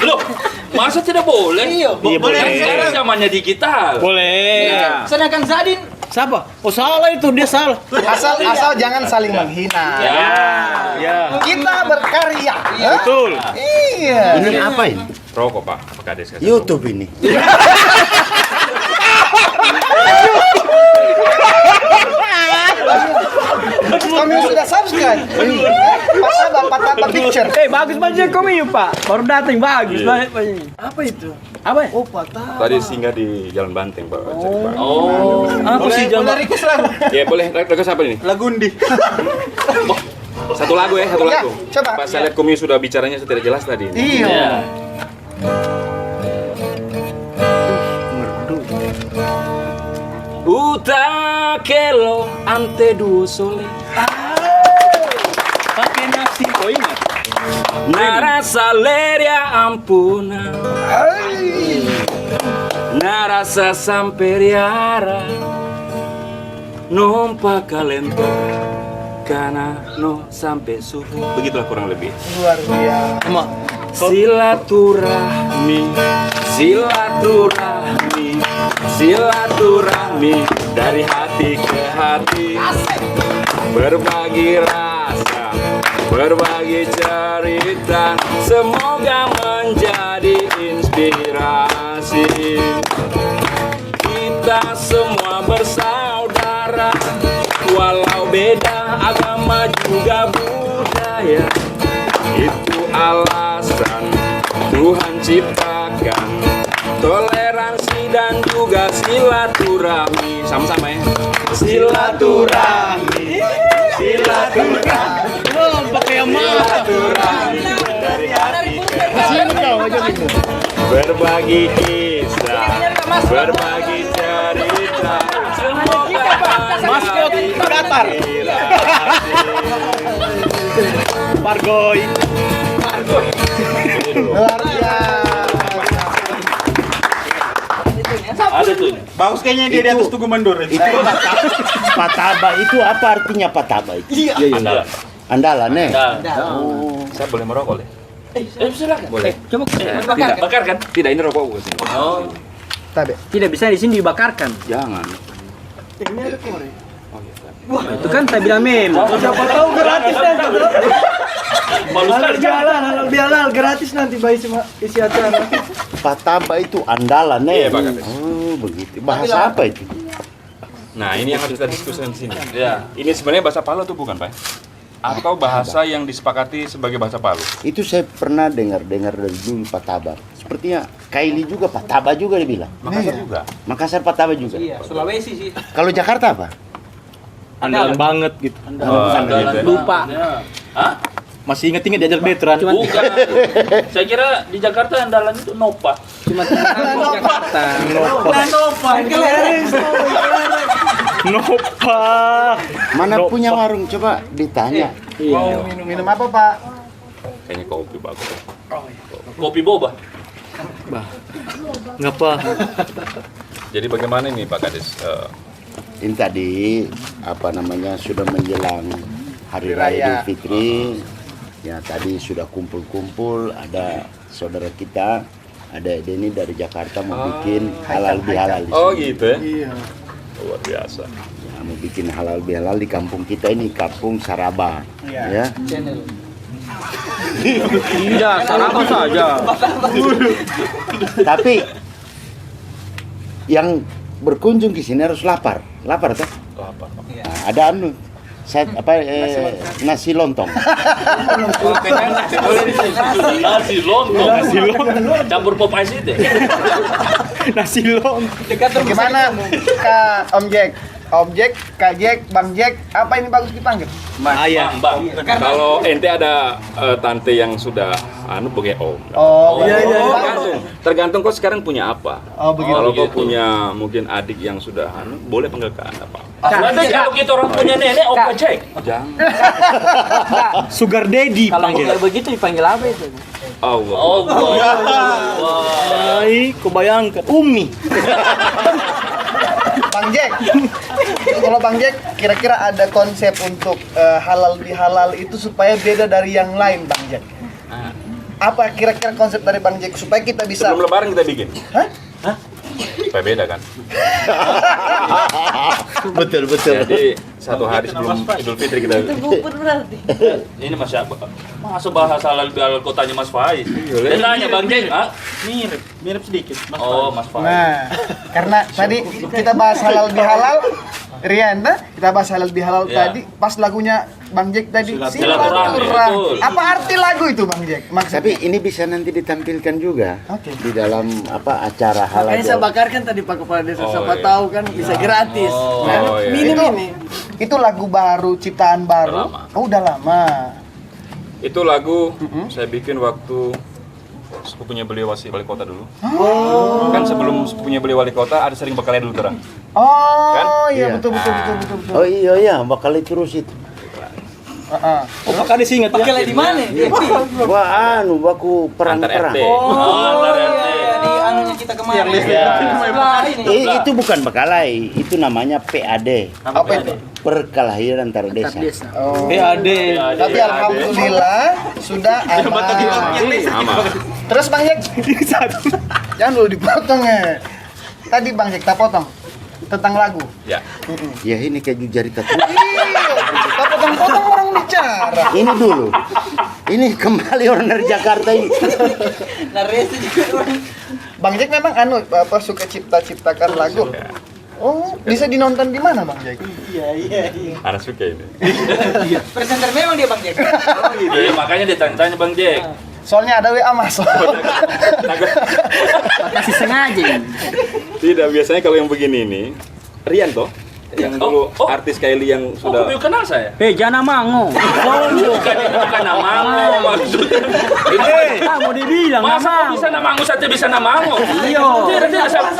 loh, masa tidak boleh? Iya, boleh. Sekarang zamannya digital. Boleh. Sedangkan Zadin Siapa? Oh salah itu, dia salah. Asal jangan saling menghina. Ya. Kita berkarya. Betul. Iya. Ini apa ini? Rokok, Pak Kades. YouTube ini. Kami sudah subscribe. Pataba picture. bagus banget kami Pak. Baru datang bagus banget Pak ini. Apa itu? Apa ya? Oh, patah. Tadi singgah di Jalan Banteng, Pak. Oh. Apa sih Boleh request lagu? Ya boleh, request apa ini? Lagundi. Satu lagu ya, satu Ya, lagu. coba. Pas saya lihat Kumi sudah bicaranya tidak jelas tadi. Iya. Uta kelo ante duo sole. pakai nasi kau ingat? Narasa leria ampuna. Narasa samperiara. Nompa kalento. Karena no sampai subuh. Begitulah kurang lebih. Luar biasa. Silaturahmi, silaturahmi, silaturahmi dari hati ke hati. Berbagi rasa, berbagi cerita, semoga menjadi inspirasi. Kita semua bersaudara, walau beda agama juga budaya. Itu alasan Tuhan ciptakan toleransi dan juga silaturahmi. Sama-sama ya. Silaturahmi, silaturahmi. Oh, pakai yang mana? Silaturahmi dari hati ke hati. Berbagi kisah, berbagi cerita. Semoga Maskot datar. Pargoy. Luar biasa. Ada tuh. Bagus kayaknya dia di atas Tugu Mandor. Itu pataba itu apa artinya pataba itu? Andalan. Andalan ya? Oh. Saya boleh merokok deh? Silakan. Boleh. Coba Tidak, bakar kan? Tidak, ini rokok bukan. Oh. Tidak bisa di sini dibakarkan. Jangan. Ini ada korek. Itu kan saya bilang memang. Siapa tahu gratis nanti. Malu Halal sekali. bihalal, halal bihalal gratis nanti bayi isi acara. Pataba itu andalan ya? Iya, Pak Kades. Oh begitu. Bahasa apa itu? Nah, ini yang harus kita diskusikan di sini. Ya, ini sebenarnya bahasa Palu tuh bukan, Pak? Atau bahasa yang disepakati sebagai bahasa Palu? Itu saya pernah dengar dari dulu pataba. Sepertinya Kaili juga pataba juga dia bilang. Makassar juga. Makassar pataba juga. Iya, Sulawesi sih. Kalau Jakarta apa? Andalan banget gitu. Andalan Lupa. Hah? Masih inget-inget diajak veteran. Bukan. Saya kira di Jakarta andalan itu Nopa. Cuma Jakarta. Nopa. Mana punya warung? Coba ditanya. Mau minum apa, Pak? Kayaknya kopi bagus. Kopi boba. Ngapa? Jadi bagaimana ini Pak Kades? Ini tadi apa namanya sudah menjelang Hari Raya Idul Fitri. Ya tadi sudah kumpul-kumpul, ada saudara kita, ada Denny dari Jakarta mau bikin halal bihalal di sini. Oh gitu ya? Iya. Luar biasa. Ya, mau bikin halal bihalal di kampung kita ini, Kampung Saraba. Ya. Tidak, Saraba saja. Tapi yang berkunjung ke sini harus lapar. Lapar kan? Lapar. Nah, ada anu nasi lontong. Nasi lontong. Campur Popeye itu. Nasi lontong. Gimana Kak Om Jack? Om Jack, Kak Jack, Bang Jack, apa ini bagus dipanggil? Bang. Kalau ente ada tante yang sudah bagi om. Oh, iya. Tergantung kau sekarang punya apa. Oh, begitu. Kalau kau punya mungkin adik yang sudah boleh panggil ke anda pak. Nanti kalau kita orang punya nenek, opa cek. Jangan. Sugar daddy Kalau panggil. kayak begitu dipanggil apa itu? Allah. Ay, kebayangkan Umi. Bang Jack, kalau Bang Jack kira-kira ada konsep untuk halal bihalal itu supaya beda dari yang lain, Bang Jack. Apa kira-kira konsep dari Bang Jack supaya kita bisa? Sebelum lebaran kita bikin. Hah? Supaya beda kan. Betul. Jadi satu hari sebelum Idul Fitri kita. Itu bubur berarti. Ini masuk bahasa halal bihalal kotanya Mas Faiz. Dia tanya Bang Jeng, Mirip sedikit. Oh, Mas Faiz. Nah, karena tadi kita bahas halal bihalal, Rian, kita bahas halal bihalal tadi, pas lagunya Bang Jack tadi Silaturahmi. Apa arti lagu itu Bang Jack? Tapi ini bisa nanti ditampilkan juga di dalam acara halal. Makanya saya bakarkan tadi Pak Kepala Desa, siapa tahu kan bisa gratis. Itu lagu baru, ciptaan baru. Udah lama. Itu lagu saya bikin waktu sepupunya beliau wali kota dulu. Kan sebelum sepupunya beliau wali kota ada sering bekalnya dulu terang. Oh iya betul. Oh iya bakal terus itu. Oh, Pak Kades ingat ya? Pakai di mana? Wah, baku perang-perang. Antar RT. Di anunya kita kemarin. Itu bukan bekalai, itu namanya PAD. Apa itu? Perkelahian antar desa. PAD. Tapi alhamdulillah sudah aman. Terus Bang Jack, jangan dulu dipotong ya. Tadi Bang Jack tak potong tentang lagu. Ya. Ya ini kayak jari kata. Tak potong-potong orang bicara. Ini dulu. Ini kembali orang dari Jakarta ini. Naresi juga orang. Bang Jack memang suka ciptakan lagu. Oh, bisa dinonton di mana Bang Jack? Iya. Anak suka ini. Presenter memang dia Bang Jack. Iya, makanya dia tanya Bang Jack. Soalnya ada WA masuk. Kasih sengaja. Tidak, biasanya kalau yang begini ini Rian toh yang dulu artis Kylie yang sudah kenal saya. Jana Mango. bukan nama maksudnya. Mau dibilang Masa bisa namango saja bisa namango? Iya. Tidak sama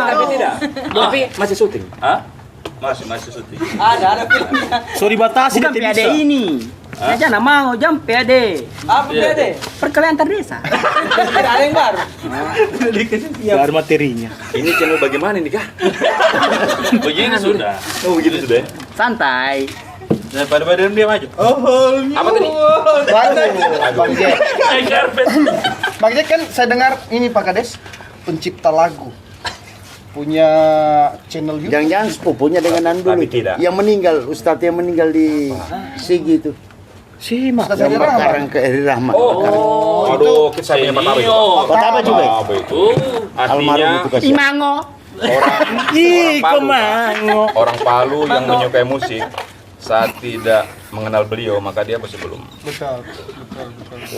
tapi tidak. Tapi masih syuting. Hah? Masih syuting. Ada filmnya. So dibatasi Bukan nanti PAD bisa. ini. Jana mau jam PAD. Apa dia? Perkelahian antar desa. Tidak ada yang baru. Baru materinya. Ini channel bagaimana nih kah? Begini sudah. Oh begitu sudah. Santai. Daripada badan dia maju. Apa tadi? Bang Jack. Bang Jack kan saya dengar ini Pak Kades pencipta lagu. Punya channel YouTube. Jangan-jangan sepupunya dengan dulu itu. tidak. Yang meninggal, Ustadz yang meninggal di Sigi itu. Ustaz Yang Heri Rahman. sekarang ke Eri Rahman. Aduh, saya punya pertama itu. Pertama juga. Apa itu? Almarhum Artinya itu kasih. Imango. orang Palu yang menyukai musik saat tidak mengenal beliau maka dia masih belum. Betul.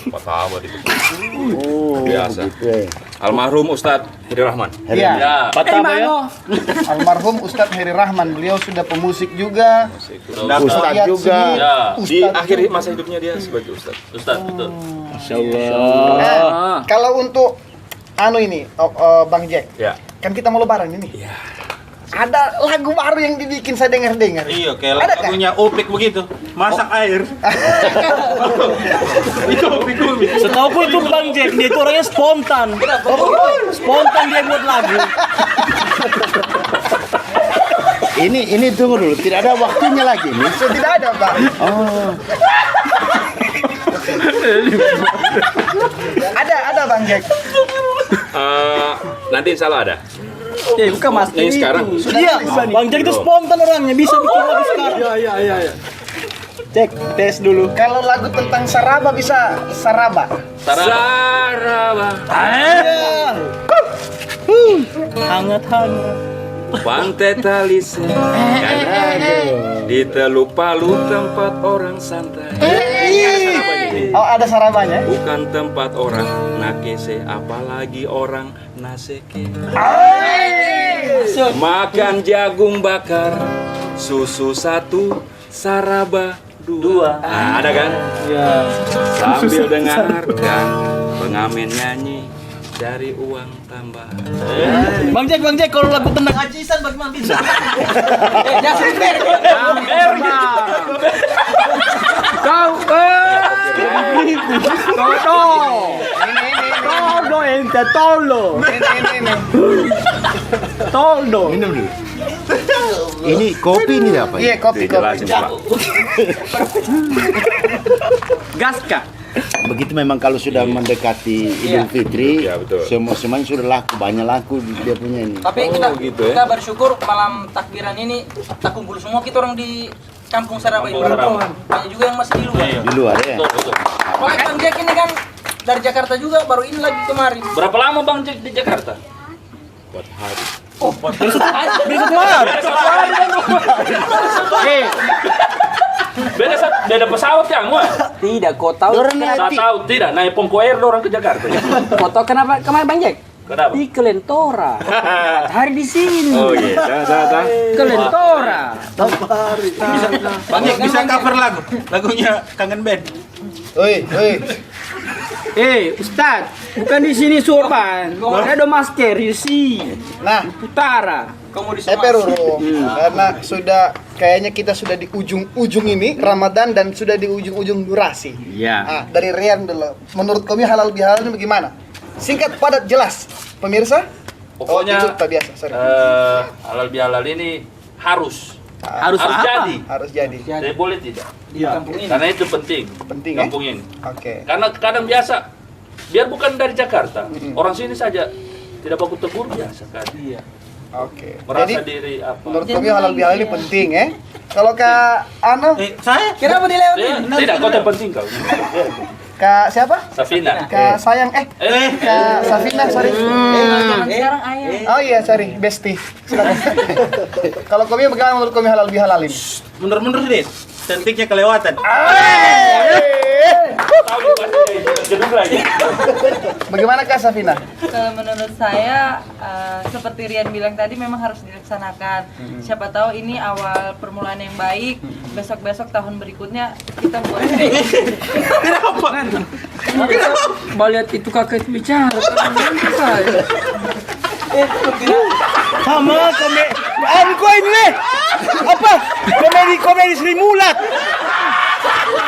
Patah itu. Oh, Biasa. gitu ya. Almarhum Ustadz Heri Rahman. Iya. Ya. Almarhum Ustadz Heri Rahman, beliau sudah pemusik juga. Ustadz juga. Ya. Di Ustadz akhir juga. masa hidupnya dia sebagai Ustadz. Ustadz betul. Masya Allah. Kalau untuk ini Bang Jack, Ya. kan kita mau lebaran ini. Ada lagu baru yang dibikin saya dengar-dengar. Iya, kayak Ada kan? lagunya Opik begitu. Masak air. Setahu pun itu Bang Jack, dia itu orangnya spontan. Spontan dia buat lagu. Ini tunggu dulu, tidak ada waktunya lagi nih. Tidak ada, Pak. Ada Bang Jack. Nanti insya Allah ada. Bukan Mas. Ini sekarang. Iya, Bang Jack itu spontan orangnya, bisa bikin lagu sekarang. Iya. Cek, tes dulu. Kalau lagu tentang Saraba bisa Saraba. Saraba. Hangat-hangat. Pantai Talise di Teluk Palu tempat orang santai. Oh, ada sarabannya? Bukan tempat orang nakese, apalagi orang naseke. Makan jagung bakar, susu 1, saraba 2. Nah, ada kan? Ya. Sambil dengarkan pengamen nyanyi dari uang tambah. Bang Jack, kalau lagu tentang ajisan bagaimana bisa? Kau Toldo ente toldo. Toldo. Minum dulu. Ini kopi ini apa? Iya, kopi. Jelasin, Pak. Gaska. Begitu memang kalau sudah mendekati Idul Fitri, Iya, betul. semuanya sudah laku, banyak laku dia punya ini. Tapi kita gitu ya. kita bersyukur malam takbiran ini kita kumpul semua kita orang di Kampung Saraba ini. Banyak juga yang masih di luar. Di luar ya. Kalau Bang Jack ini kan dari Jakarta juga, baru ini lagi kemarin. Berapa lama Bang Jack di Jakarta? 4 hari. Beda pesawat kan, wah? Tidak, kau tahu. Saya tahu tidak, naik Pongko Air orang ke Jakarta. Kau tahu kenapa kemarin Bang Jack? Kenapa? Di Kelentora. Hari di sini. Oh iya, dah. Kelentora. Bang Jack bisa cover lagunya Kangen Band. Oi. Ustad, bukan di sini sopan. Ada masker di sini. Nah, Utara. Kamu di Roro, karena kayaknya kita sudah di ujung-ujung ini Ramadan dan sudah di ujung-ujung durasi. Iya. Nah, dari Rian dulu. Menurut kami halal bihalal ini bagaimana? Singkat, padat, jelas. Pemirsa? Pokoknya itu tak biasa, sorry. halal bihalal ini harus Harus apa? jadi. Harus jadi. Saya boleh tidak? Iya. Karena itu penting. Penting Kampung ini. Oke. Karena kadang biasa, biar bukan dari Jakarta, orang sini saja tidak baku tegur biasa kan. Iya. Oke. Merasa Jadi diri apa? menurut kami halal bihalal ini penting ya. Kalau Kak Ano, Saya? Kenapa dilewati? Tidak, kau yang penting kau. Kak siapa? Safina. Kak Sayang, Kak Safina, sorry. Sekarang ayah. Oh iya, sorry, Besti. Silakan. Kalau kami bagaimana menurut kami halal bihalal ini? Mundur-mundur deh. Cantiknya kelewatan. Tahu pasti gedung lagi. Bagaimana Kak Safina? Kalau menurut saya seperti Rian bilang tadi memang harus dilaksanakan. Siapa tahu ini awal permulaan yang baik. Besok-besok tahun berikutnya kita buat. Mau lihat itu kakak itu bicara. Sama kau ini apa? Komedi Sri Mulat.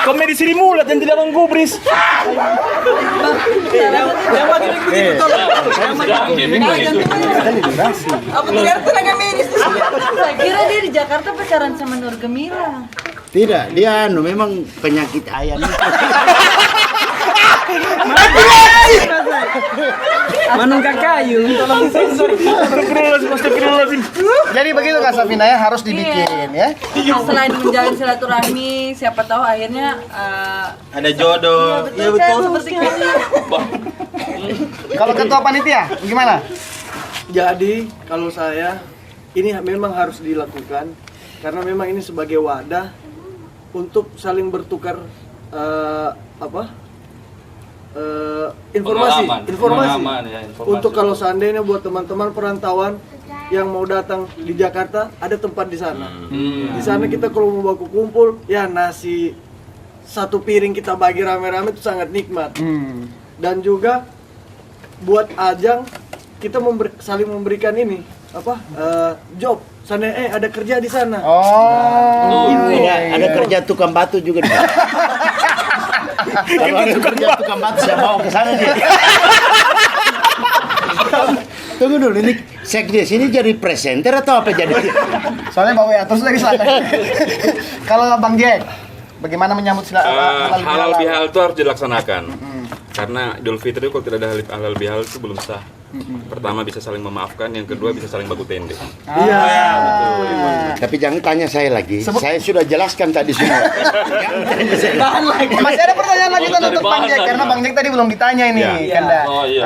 Komedi Sri Mulat yang tidak menggubris. Apa tidak tenaga medis? Saya kira dia di Jakarta pacaran sama Nur Gemila. Tidak, dia memang penyakit ayam. Manungka kayu. Jadi begitu Kak Safina ya, harus dibikin ya. Selain menjalin silaturahmi, siapa tahu akhirnya Ada jodoh. iya betul kan, seperti ini. Kalau ketua panitia, gimana? Jadi kalau saya ini memang harus dilakukan karena memang ini sebagai wadah untuk saling bertukar informasi. Pengalaman, ya, informasi. Untuk kalau seandainya buat teman-teman perantauan yang mau datang di Jakarta ada tempat di sana. Di sana kita kalau mau baku kumpul ya nasi satu piring kita bagi rame-rame itu sangat nikmat. Dan juga buat ajang kita saling memberikan ini job. Sana ada kerja di sana. Ada kerja tukang batu juga di sana. Kalau ada kerja tukang batu saya mau ke sana dia. Tunggu dulu, ini sekdes ini jadi presenter atau apa jadi? Soalnya bawa ya, terus lagi silakan. Kalau Bang Jack, bagaimana menyambut halal bihalal itu harus dilaksanakan. Karena Idul Fitri kalau tidak ada halal bihalal itu belum sah. Pertama bisa saling memaafkan, yang kedua bisa saling baku tende. Iya. Tapi jangan tanya saya lagi. Saya sudah jelaskan tadi semua. Tahan lagi. Masih ada pertanyaan lanjutan untuk Bang Jack karena Bang Jack tadi belum ditanya ini. Iya. Kanda. Oh, iya.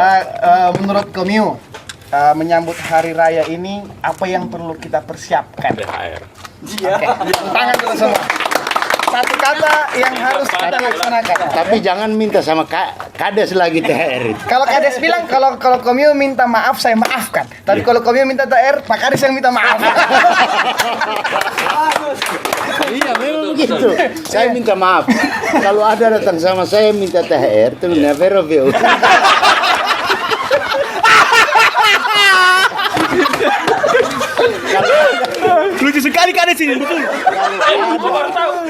Menurut Komio, menyambut hari raya ini, apa yang perlu kita persiapkan? THR. Oke, tangan dulu semua. Satu kata yang harus kita laksanakan. Tapi jangan minta sama Kades lagi THR. Kalau Kades bilang kalau Komio minta maaf, saya maafkan. Tapi kalau Komio minta THR, Pak Kades yang minta maaf. Iya, memang begitu. Saya minta maaf. Kalau ada datang sama saya minta THR, itu never review. Lucu sekali Kades ini, betul.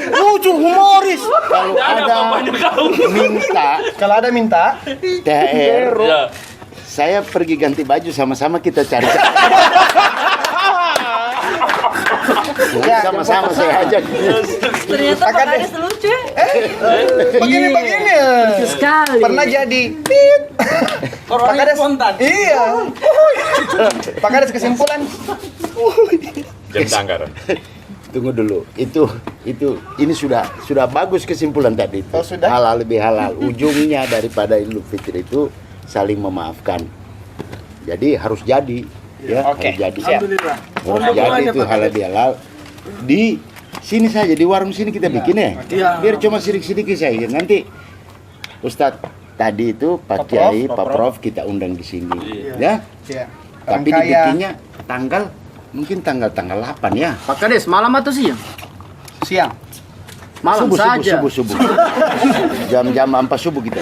Lucu, humoris. Kalau ada minta THR, saya pergi ganti baju sama-sama kita cari. Sama-sama saya ajak. Ternyata Pak Kades lucu. Begini. Lucu sekali. Pernah jadi tit. Pak Kades spontan. Iya. Pak Kades kesimpulan. Jam sanggar. Tunggu dulu. Ini sudah bagus kesimpulan tadi itu. Oh, sudah? Halal lebih halal. Ujungnya daripada Idul Fitri itu saling memaafkan. Jadi harus jadi. Ya, Oke. harus jadi. Alhamdulillah. Harus jadi itu halal bihalal. Di sini saja di warung sini kita bikin ya. Iya. Biar cuma sedikit-sedikit saja. Nanti Ustadz tadi itu Pak Kiai, Pak Prof kita undang di sini. Ya. Iya. Tapi Rangkaian. dibikinnya mungkin tanggal 8 ya. Pak Kades, malam atau siang? Siang. Malam saja. Subuh. Jam-jam 4 subuh kita.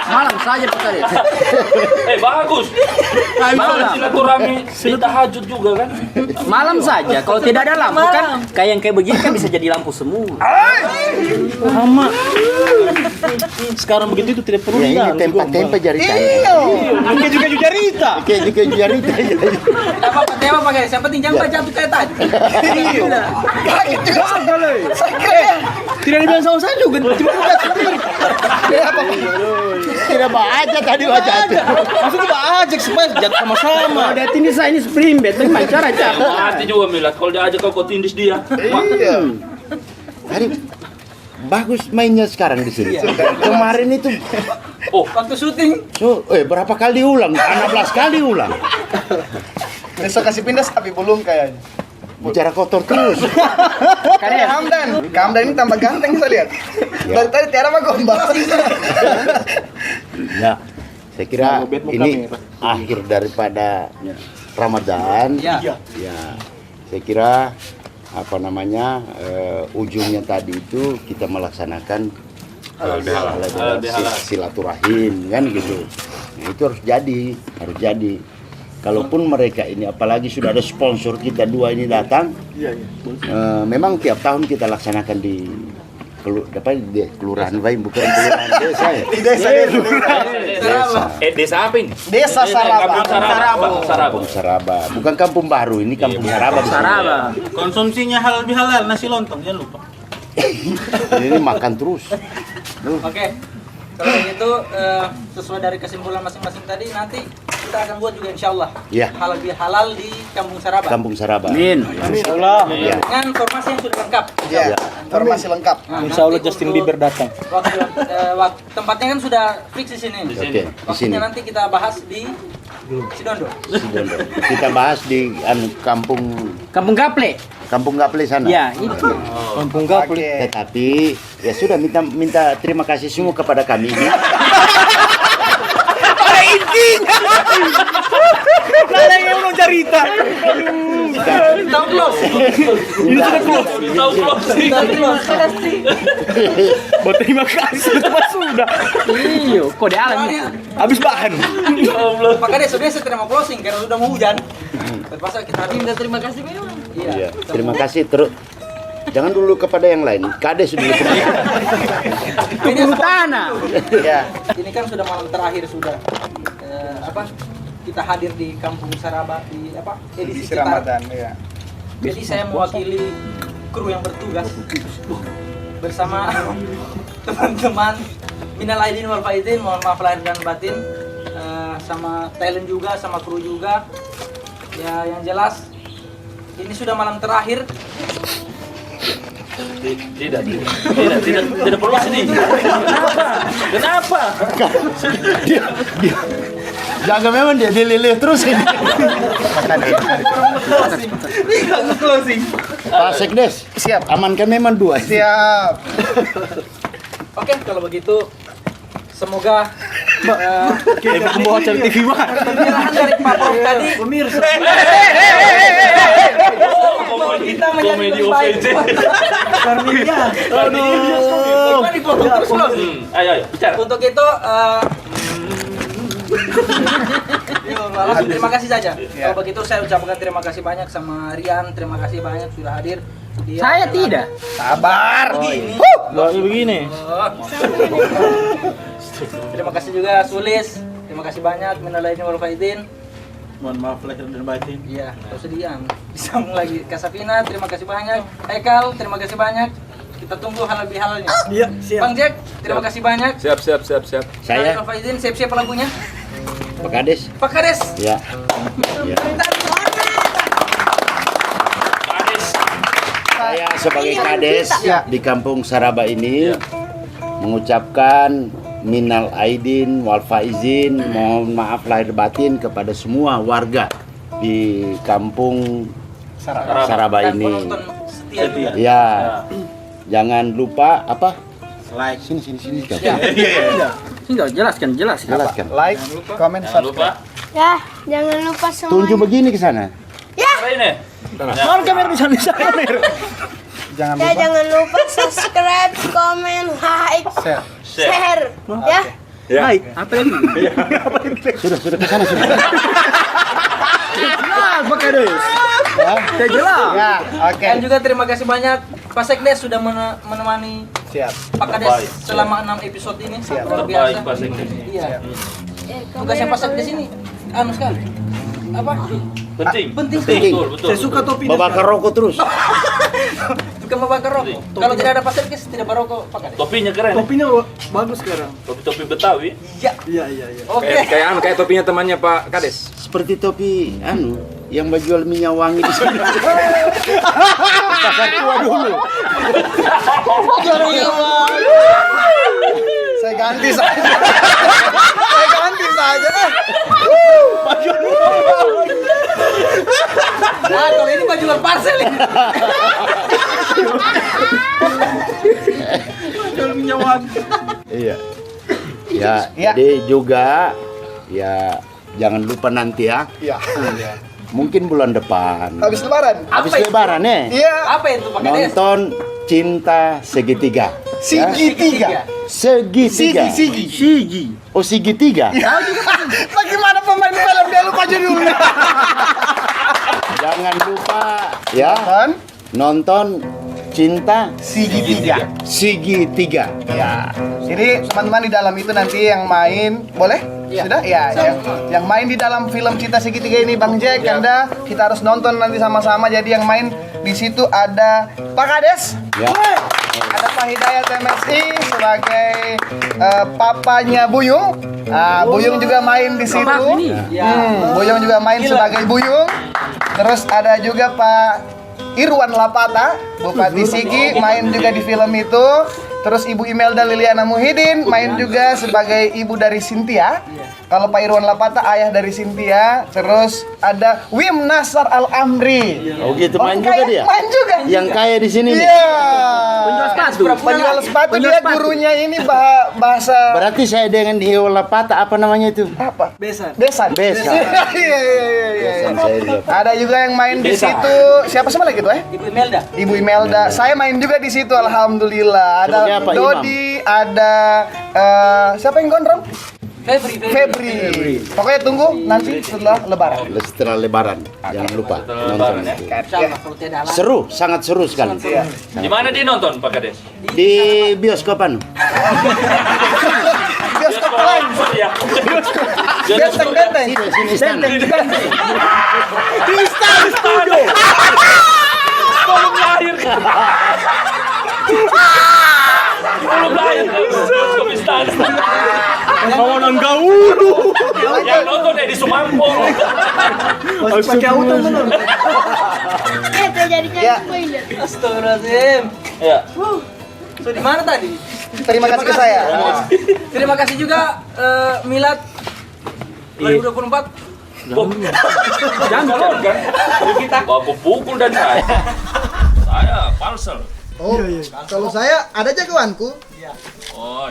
Malam saja Pak Kades. Bagus. Malam silaturahmi di tahajud juga kan? Malam saja. Kalau tidak ada lampu kan kayak begini kan bisa jadi lampu semua. Lama. Sekarang begitu itu tidak perlu Ya ini tempat jari saya. Oke juga jarita. Apa Pak Kades? Yang penting jangan baca jatuh kayak tadi. Tidak dibilang sama saya juga. Tidak baca tadi baca. Maksudnya diajak supaya jatuh sama-sama. Ada tindis saya ini spring bed, bagaimana cara? Mati juga Milat kalau diajak kau tindis dia. Iya. Tadi bagus mainnya sekarang di sini. Kemarin itu Waktu syuting. berapa kali ulang? 16 kali ulang. Besok kasih pindah tapi belum kayaknya. Bicara kotor terus. Kayak Hamdan ini tambah ganteng saya lihat. Dari tadi Tiara mah gombal. Ya, saya kira ini akhir daripada Ramadan. Ya. Ya, saya kira ujungnya tadi itu kita melaksanakan silaturahim kan gitu. Nah, itu harus jadi. Kalaupun mereka ini apalagi sudah ada sponsor kita dua ini datang, memang tiap tahun kita laksanakan di kelurahan Baim, bukan kelurahan desa ya. Di desa. Desa apa ini? Desa Saraba. Kampung Saraba. Bukan kampung baru, ini kampung Saraba. Saraba. Konsumsinya halal bihalal, nasi lontong jangan lupa. Ini makan terus. Oke. Kalau gitu sesuai dari kesimpulan masing-masing tadi nanti kita akan buat juga insyaallah Ya. halal di Kampung Saraba. Kampung Saraba. Amin. Insyaallah. Ya. Dengan formasi yang sudah lengkap. Ya, formasi lengkap. Nah, Insyaallah nanti Justin untuk Bieber datang. Tempatnya kan sudah fix di sini. Oke, di sini. Waktunya nanti kita bahas di Sidondo. Kita bahas di Kampung Gaple. Kampung Gaple sana. Ya, itu. Kampung Gaple. Tetapi ya sudah minta terima kasih semua kepada kami. Pada intinya. Nada yang mau cerita. Tahu close. Ini sudah close. Terima kasih sudah. Iya, kode alam. Habis bahan. Maka dia sebenarnya saya tidak mau closing karena sudah mau hujan. Terpaksa kita Minta terima kasih memang. Iya. Terima kasih terus. Jangan dulu kepada yang lain. Kades dulu. Ini Tanah. Ya. Ini kan sudah malam terakhir sudah. Kita hadir di Kampung Saraba di edisi Edisi kita. Ramadan ya. Jadi saya mewakili kru yang bertugas bersama teman-teman minal aidin wal faizin, mohon maaf lahir dan batin, sama talent juga, sama kru juga. Ya yang jelas ini sudah malam terakhir. Tidak perlu sini. Kenapa? Jaga memang dia lilih terus ini. Closing. Pak Sekdes, Siap. amankan memang 2. Siap. Oke, kalau begitu semoga Kayak pembawa acara TV banget. pemilihan dari Pak Prof tadi Pemirsa. kita menjadi lebih baik. Aduh. Kan dipotong terus loh. Ayo, bicara. Untuk itu langsung terima kasih saja. Kalau begitu saya ucapkan terima kasih banyak sama Rian, terima kasih banyak sudah hadir. Saya tidak. Sabar. Begini. Terima kasih juga Sulis. Terima kasih banyak Minal Aidin wal Faizin. Mohon maaf lahir dan batin. Iya, kesedihan. Disambung lagi Kasapina, terima kasih banyak. Haikal, terima kasih banyak. Kita tunggu hal lebih halnya. Iya, siap. Bang Jack, terima kasih banyak. Siap. Saya, Wal Faizin, siap-siap lagunya. Pak Kades. Pak Kades. Ya. Saya sebagai Kades di Kampung Saraba ini mengucapkan minal aidin wal faizin, mohon maaf lahir batin kepada semua warga di Kampung Saraba Dan ini. penonton setia juga. Ya. Jangan lupa apa? Like. Sini. Tinggal jelaskan. Jelaskan. Like, comment, subscribe. Ya, jangan lupa semua. Tunjuk begini ke sana. Mana kamera di sana? Jangan Ya, lupa jangan lupa subscribe, komen, like, share. Ya. Baik, apa lagi? Sudah ke sana sudah. Jelas, Pak Kades. ya. Jelas. Ya, oke. Dan juga terima kasih banyak Pak Sekdes sudah menemani Siap. Pak Kades selama 6 episode ini. Luar biasa. Iya. Tugasnya Pak Sekdes ini anu sekali. Apa? Penting. Betul. Saya suka topi. Babakar rokok terus. Bukan membakar rokok. Kalau tidak ada Pak Sekdes tidak berokok Pak Kades. Topinya keren. Topinya bagus sekarang. Topi Betawi. Iya. Iya. Oke. Kayak topinya temannya Pak Kades. Seperti topi yang jual minyak wangi di sini. Pasar tua dulu. Saya ganti saja. Nah, kalau ini baju luar parcel ini. Jual minyak wangi. Iya. Ya, Ya. jadi juga ya jangan lupa nanti ya. Iya. Mungkin bulan depan. Habis lebaran. Habis Apa itu? lebaran ya. Iya. Apa itu Pak Kades? Nonton Cinta Segitiga. Ya? Segitiga. Segitiga. Sigi. Oh, segitiga. Bagaimana pemain film dia lupa judulnya? Jangan lupa ya Kan? nonton Cinta Segitiga. Segitiga. Ya. Jadi teman-teman di dalam itu nanti yang main boleh? Iya. Sudah? Ya. Yang main di dalam film Cinta Segitiga ini Bang Jack, Anda kita harus nonton nanti sama-sama. Jadi yang main di situ ada Pak Kades. Ya. Ada Pak Hidayat MSI sebagai papanya Buyung. Buyung juga main di situ. Buyung juga main sebagai Buyung. Terus ada juga Pak Irwan Lapata, Bupati Sigi, main juga di film itu. Terus Ibu Imelda Liliana Muhyiddin main juga sebagai ibu dari Cynthia. Kalau Pak Irwan Lapata ayah dari Cynthia. Terus ada Wim Nasar Al Amri. Oh gitu, main juga dia. Main juga. Yang kaya di sini nih. Iya. Penjual sepatu. Penjual sepatu dia gurunya ini bahasa Berarti saya dengan Hiola Pata apa namanya itu? apa? Besan. Besan. Besan. Iya. Besan, saya lihat. Ada juga yang main di situ. Siapa sama lagi tuh Ibu Imelda. Ibu Imelda. Saya main juga di situ alhamdulillah. Ada Sebagai apa, Dodi, ada siapa yang gondrong? Febri. Pokoknya tunggu nanti setelah lebaran. Setelah lebaran, jangan lupa nonton itu. Insyaallah kalau tidak ada Seru, sangat seru sekali. Di mana dia nonton Pak Kades? Di bioskop anu. Bioskop lain. Ya. Benteng. Sini istana. Di studio. Belum lahir. Belum lahir. Bioskop istana. Kawanan gaulu. Yang nonton di Sumampo. Masih pakai auto bener. Jadi spoiler. Astagfirullahaladzim. Ya. So di mana tadi? Terima kasih ke saya. Terima kasih juga Milad 2024. Jangan kan? Kita Bapak pukul dan saya palsel. Oh, kalau saya ada jagoanku. Oh,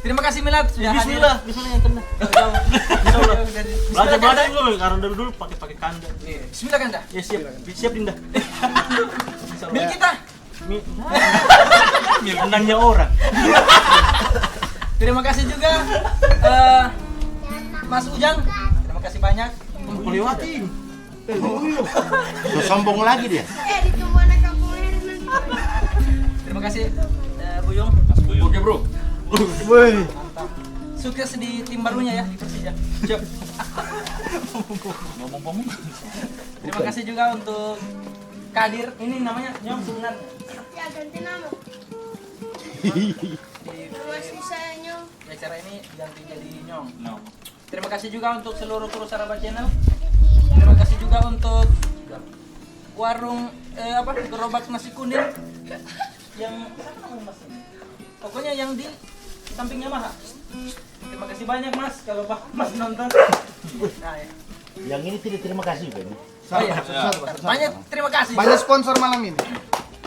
Terima kasih Milad sudah hadir. Bismillah yang kena. Belajar dulu karena dari dulu pakai kanda. Bismillah Kanda. Ya siap Dinda. Mil kita. Menangnya orang. Terima kasih juga Mas Ujang. Terima kasih banyak. Lewatin. Tuh sombong lagi dia. Ditunggu anak kamu. Terima kasih Buyung. Mas Buyung. Oke, Bro. Woi. Sukses di tim barunya ya di Persija. Siap. Ngomong-ngomong. Terima kasih juga untuk Kadir. Ini namanya Nyong Sunat. Ya ganti nama. Masih saya Nyong. Di acara ini ganti jadi Nyong. No. Terima kasih juga untuk seluruh kru Saraba Channel. Terima kasih juga untuk warung gerobak nasi kuning yang pokoknya yang di sampingnya Maha. Terima kasih banyak Mas kalau Mas nonton. Nah, ya. Yang ini tidak terima kasih Ben. Oh, iya. Banyak terima kasih. Banyak sponsor malam ini.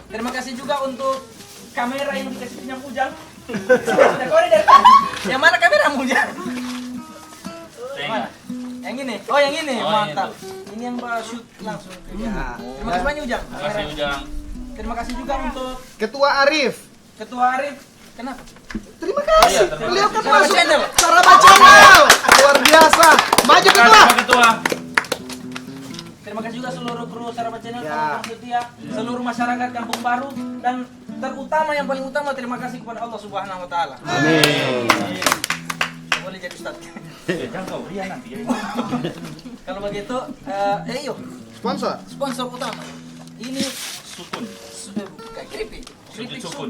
Terima kasih juga untuk kamera yang dikasih pinjam Ujang. Sudah kori dari tadi. Yang mana kamera Ujang? Mana? Yang ini. Oh, yang ini. Oh, Mantap. Ini yang bawa shoot langsung. Ya. Terima kasih banyak Ujang. Terima kasih Ujang. Terima kasih juga untuk Ketua Arif. Ketua Arif. Kenapa? Terima kasih. Iya, terima Beliau kan Saraba masuk Channel. Saraba Channel. Luar biasa. Maju ketua. Ketua. Terima kasih juga seluruh kru Saraba Channel, Ya. teman-teman setia, seluruh masyarakat Kampung Baru, dan terutama yang paling utama terima kasih kepada Allah Subhanahu Wa Taala. Amin. Boleh jadi Ustaz. Jangan kau Rian nanti ya. Kalau begitu, yuk Sponsor. sponsor utama. Ini Sukun. kayak keripik, keripik Sukun.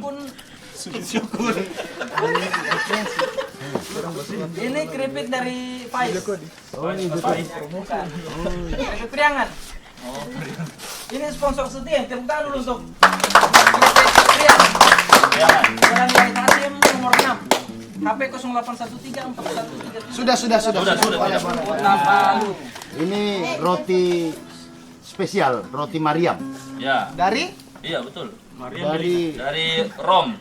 sukun. Ini keripik dari Faiz. Oh ini Bukan. Keripik Priangan. Ini sponsor setia. Tepuk tangan dulu untuk keripik Priangan. Jalan Yai Hasim nomor 6. HP 08134133. Sudah. Kota Palu. ini roti spesial, roti Mariam Ya. Dari Iya, betul. dari Rom.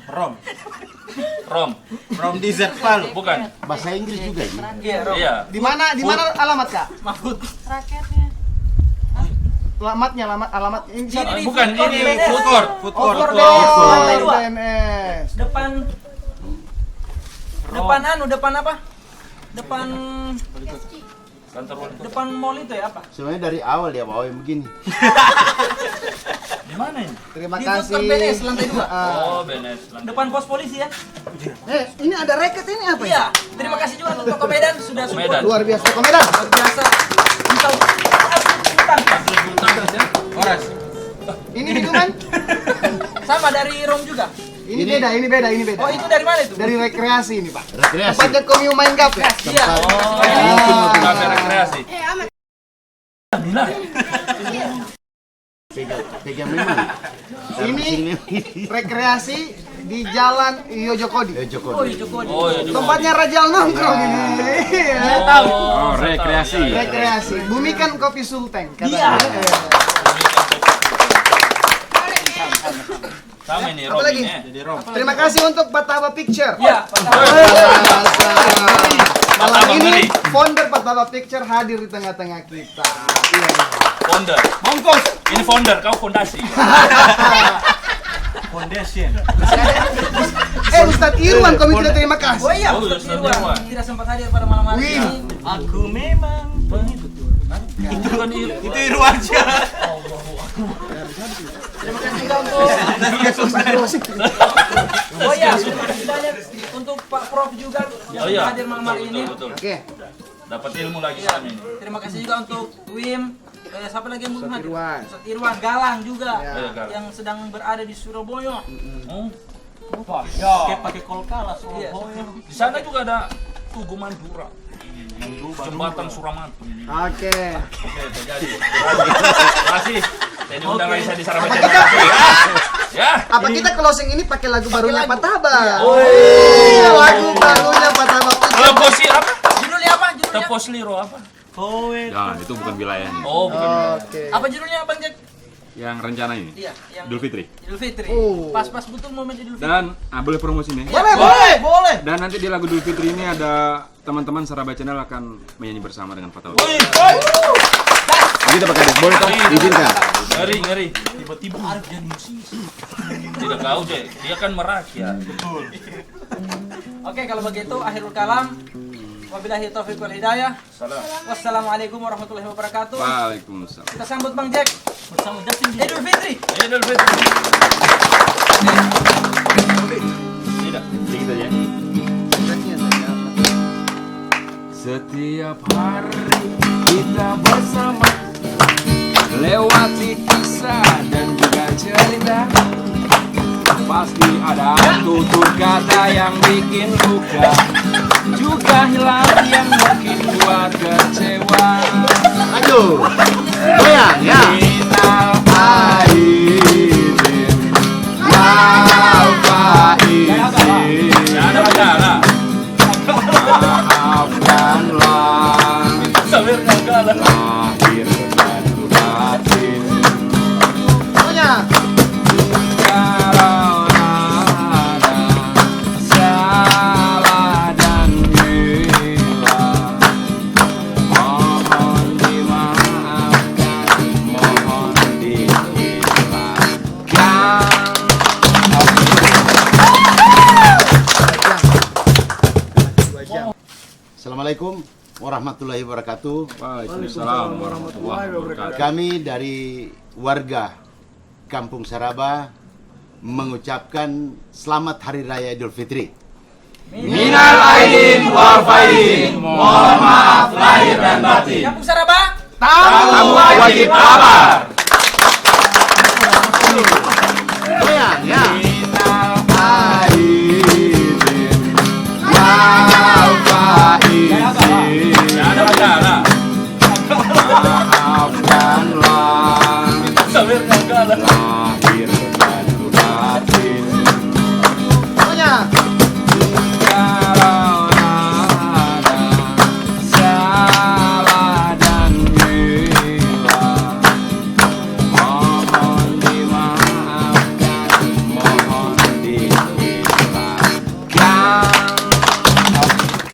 Rom Dessert Palu. bukan. bahasa Inggris juga ini. Iya, Rob. Iya. di mana alamat Kak? Mahfud. Raketnya. Alamat ini Ini Bukan, food court ini BNS. food court. Food court Oh, dua. BNS. Depan apa? Kantor wali kota. Depan mall itu ya apa? Sebenarnya dari awal dia bawa yang begini. Di mana ini? Terima Di food kasih. court BNS lantai 2. Oh, BNS. Depan pos polisi ya. Ini ada reket ini apa ya? Iya. Terima kasih juga untuk Toko Medan sudah support. Medan. Luar biasa. Komedan. Luar biasa. Bisa utang. Horas. Ini minuman? Sama dari Rom juga. Ini beda. Oh, itu dari mana itu? Dari rekreasi ini, Pak. Rekreasi. Tempatnya komiu main gap ya? Iya. Oh, kafe rekreasi. Amat. Pegang memang. Ini rekreasi di Jalan Yojokodi. Joko. Oh, Joko. Oh, ya juga. Tempatnya Rajal nongkrong ini. Oh, rekreasi. Rekreasi. Bumikan kopi Sulteng. Iya. Sama ini Apa lagi? Rom. Terima kasih untuk Pataba Picture. Iya. Malam Pataba ini Beli. founder Pataba Picture hadir di tengah-tengah kita. Founder. Bongkos. Ini founder, kau fondasi. Foundation. Ustadz Irwan kami tidak terima kasih. Oh iya, Oh, Ustaz Ustaz Irwan Irwan. tidak sempat hadir pada malam hari Wih. ini. Aku memang pengikut. Itu kan Itu Irwansyah. Terima kasih juga untuk Oh iya, terima kasih banyak untuk Pak Prof juga yang Oh iya. hadir malam hari ini. Betul. Oke. Dapat ilmu lagi Iya. kami ini. Terima kasih juga untuk Wim. Siapa lagi yang belum hadir? Irwan. Ustaz Irwan, Galang juga Ya. Galang. yang sedang berada di Surabaya. Oh, Pakai kolkalas. Iya. di sana juga ada Tugu Mandura. Jembatan Suramadu. Oke. Oke, jadi. Terima kasih. Saya diundang lagi saya di Saraba Apa Channel. kita- Ya. Apa kita closing ini pakai lagu barunya lagu. Pataba? Iya. Iya, lagu barunya Pataba. Kalau posisi apa? Judulnya apa? Judulnya? Tepo Kosliro apa? Jangan, itu bukan wilayah. Oh, bukan. Oke. Apa judulnya Bang Jack? Yang rencana ini. Iya, yang Idul Fitri. Idul Fitri. Oh. Pas betul momen Idul Fitri. Dan boleh promosi nih. Boleh. Dan nanti di lagu Idul Fitri ini ada teman-teman Saraba Channel akan menyanyi bersama dengan Fatah. Begitu Pak Kades, boleh toh izinkan. Ngeri. Tiba-tiba Arif jadi musisi. Tidak tahu deh, dia kan merakyat. Betul. Oke, kalau begitu akhirul kalam. Wabillahi taufiq wal hidayah. Wassalamualaikum warahmatullahi wabarakatuh. Waalaikumsalam. Kita sambut Bang Jack bersama Justin Idul Fitri. Idul Fitri. Tidak, sedikit aja. Setiap hari kita bersama lewati kisah dan juga cerita. Pasti ada tutur kata yang bikin luka, juga hilang yang mungkin buat kecewa. Aduh, goyang ya. Minal aidin wal faizin. Maafkanlah lahir dan batin. Kalau ada salah dan hilang, mohon dimaafkan, mohon diikhlaskan. Assalamualaikum warahmatullahi wabarakatuh. Waalaikumsalam warahmatullahi wabarakatuh. Kami dari warga Kampung Saraba mengucapkan selamat Hari Raya Idul Fitri. Minal aidin wal faizin. Mohon maaf lahir dan batin. Kampung Saraba. Tamu wajib kabar. Goyang ya.